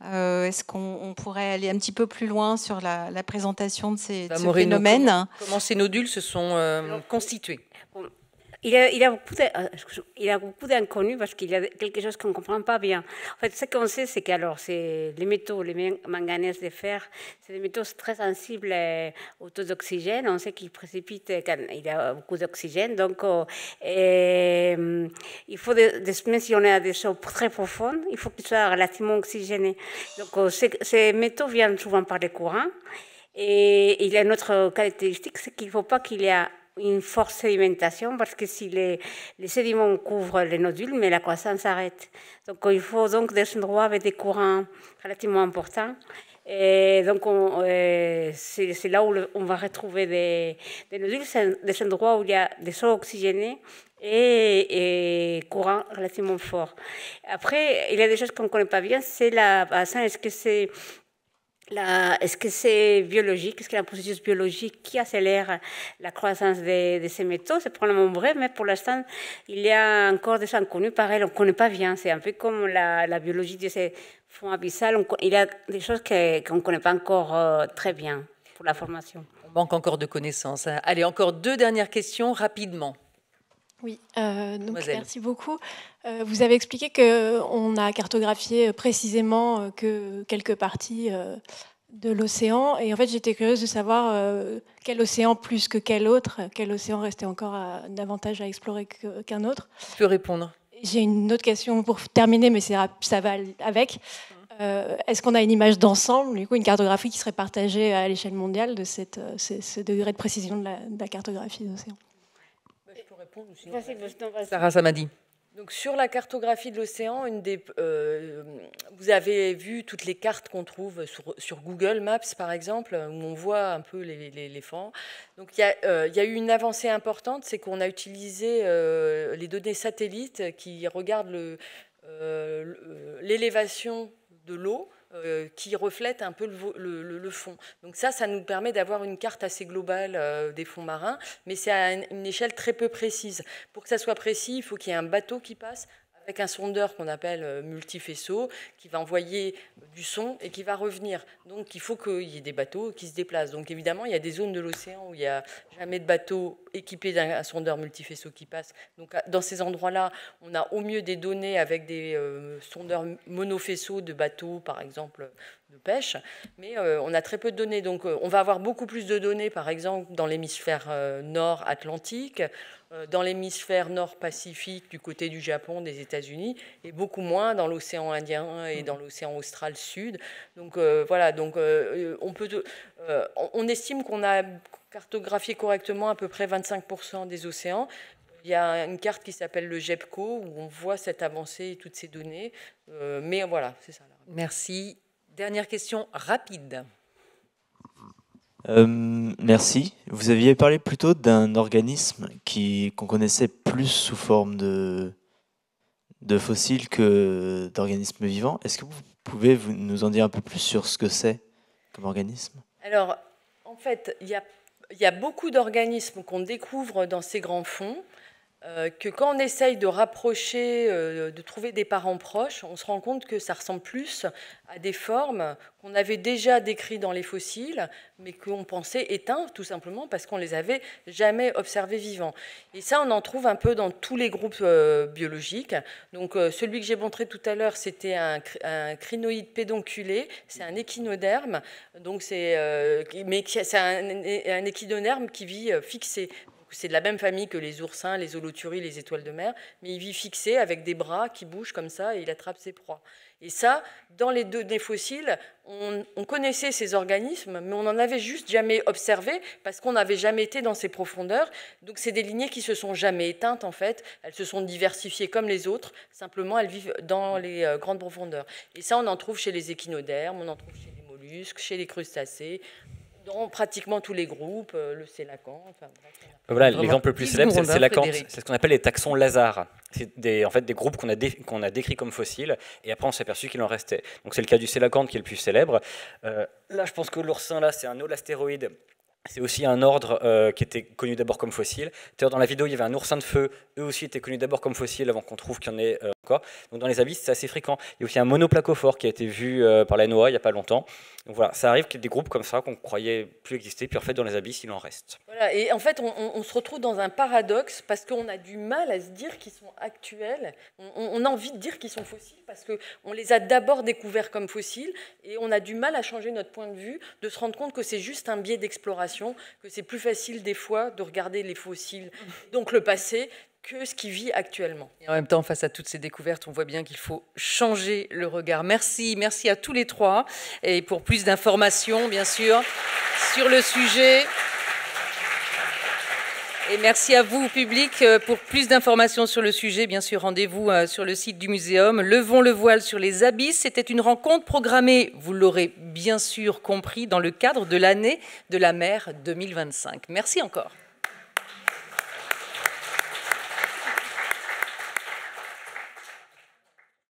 Est-ce qu'on pourrait aller un petit peu plus loin sur la présentation de ce phénomène? Comment ces nodules se sont constitués? Il y a beaucoup d'inconnus parce qu'il y a quelque chose qu'on ne comprend pas bien. En fait, ce qu'on sait, c'est que c'est les métaux, les manganèses, les fers, c'est des métaux très sensibles au taux d'oxygène. On sait qu'ils précipitent quand il y a beaucoup d'oxygène. Donc, il faut même si on est à des eaux très profondes, il faut qu'ils soient relativement oxygénés. Donc, ces métaux viennent souvent par les courants. Et il y a une autre caractéristique, c'est qu'il ne faut pas qu'il y ait une forte sédimentation parce que si les sédiments couvrent les nodules, mais la croissance s'arrête. Donc il faut donc des endroits avec des courants relativement importants. Et donc c'est là où on va retrouver des nodules, des endroits où il y a des eaux oxygénées et courants relativement forts. Après, il y a des choses qu'on ne connaît pas bien, c'est est-ce que c'est biologique? Est-ce qu'il y a un processus biologique qui accélère la croissance de ces métaux? C'est probablement vrai, mais pour l'instant, il y a encore des inconnus. Pareil, on ne connaît pas bien. C'est un peu comme la biologie de ces fonds abyssales. Il y a des choses qu'on ne connaît pas encore très bien pour la formation. On manque encore de connaissances. Allez, encore 2 dernières questions, rapidement. Oui, donc merci beaucoup. Vous avez expliqué qu'on a cartographié précisément que quelques parties de l'océan. Et en fait, j'étais curieuse de savoir quel océan plus que quel autre, quel océan restait encore davantage à explorer qu'un autre. Tu peux répondre. J'ai une autre question pour terminer, mais ça va avec. Est-ce qu'on a une image d'ensemble, du coup, une cartographie qui serait partagée à l'échelle mondiale de ce degré de précision de la cartographie de l'océan? Sarah Samadi. Donc, sur la cartographie de l'océan, vous avez vu toutes les cartes qu'on trouve sur Google Maps, par exemple, où on voit un peu les fonds. Donc, il y a eu une avancée importante, c'est qu'on a utilisé les données satellites qui regardent l'élévation de l'eau, qui reflète un peu le fond. Donc ça nous permet d'avoir une carte assez globale des fonds marins, mais c'est à une échelle très peu précise. Pour que ça soit précis, il faut qu'il y ait un bateau qui passe avec un sondeur qu'on appelle multifaisceau, qui va envoyer du son et qui va revenir. Donc il faut qu'il y ait des bateaux qui se déplacent. Donc évidemment, il y a des zones de l'océan où il n'y a jamais de bateau équipé d'un sondeur multifaisceau qui passe. Donc dans ces endroits-là, on a au mieux des données avec des sondeurs monofaisceaux de bateaux, par exemple, de pêche, mais on a très peu de données. Donc on va avoir beaucoup plus de données, par exemple, dans l'hémisphère nord atlantique, dans l'hémisphère nord-pacifique du côté du Japon, des États-Unis, et beaucoup moins dans l'océan Indien et dans l'océan austral sud. Donc voilà, donc on estime qu'on a cartographié correctement à peu près 25% des océans. Il y a une carte qui s'appelle le GEPCO où on voit cette avancée et toutes ces données. Mais voilà, c'est ça. Merci. Dernière question rapide. Merci. Vous aviez parlé plutôt d'un organisme qu'on connaissait plus sous forme de fossiles que d'organismes vivants. Est-ce que vous pouvez nous en dire un peu plus sur ce que c'est comme organisme? Alors, en fait, il y a beaucoup d'organismes qu'on découvre dans ces grands fonds. que quand on essaye de rapprocher, de trouver des parents proches, on se rend compte que ça ressemble plus à des formes qu'on avait déjà décrites dans les fossiles, mais qu'on pensait éteintes, tout simplement parce qu'on les avait jamais observés vivants. Et ça, on en trouve un peu dans tous les groupes biologiques. Donc, celui que j'ai montré tout à l'heure, c'était un crinoïde pédonculé, c'est un échinoderme, donc c'est un échinoderme qui vit fixé. C'est de la même famille que les oursins, les holoturies, les étoiles de mer, mais il vit fixé avec des bras qui bougent comme ça et il attrape ses proies. Et ça, dans les données fossiles, on connaissait ces organismes, mais on n'en avait juste jamais observé parce qu'on n'avait jamais été dans ces profondeurs. Donc c'est des lignées qui se sont jamais éteintes en fait. Elles se sont diversifiées comme les autres, simplement elles vivent dans les grandes profondeurs. Et ça, on en trouve chez les échinodermes, on en trouve chez les mollusques, chez les crustacés, dans pratiquement tous les groupes, le sélacanthe. Enfin, voilà, l'exemple le plus célèbre, c'est le sélacanthe. C'est ce qu'on appelle les taxons Lazare. C'est en fait des groupes qu'on a décrits comme fossiles, et après on s'est aperçu qu'il en restait. Donc c'est le cas du sélacanthe qui est le plus célèbre. Là, je pense que l'oursin, là, c'est un holastéroïde. C'est aussi un ordre qui était connu d'abord comme fossile. D'ailleurs, dans la vidéo, il y avait un oursin de feu. Eux aussi étaient connus d'abord comme fossiles avant qu'on trouve qu'il y en ait encore. Donc dans les abysses, c'est assez fréquent. Il y a aussi un monoplacophore qui a été vu par la NOAA il n'y a pas longtemps. Donc voilà, ça arrive qu'il y ait des groupes comme ça qu'on croyait plus exister, puis en fait, dans les abysses, il en reste. Voilà, et en fait, on se retrouve dans un paradoxe parce qu'on a du mal à se dire qu'ils sont actuels. On a envie de dire qu'ils sont fossiles parce qu'on les a d'abord découverts comme fossiles et on a du mal à changer notre point de vue, de se rendre compte que c'est juste un biais d'exploration, que c'est plus facile des fois de regarder les fossiles, donc le passé, que ce qui vit actuellement. Et en même temps, face à toutes ces découvertes, on voit bien qu'il faut changer le regard. Merci à tous les trois. Et pour plus d'informations, bien sûr, sur le sujet. Et merci à vous, public, pour plus d'informations sur le sujet. Bien sûr, rendez-vous sur le site du muséum. Levons le voile sur les abysses. C'était une rencontre programmée, vous l'aurez bien sûr compris, dans le cadre de l'année de la mer 2025. Merci encore.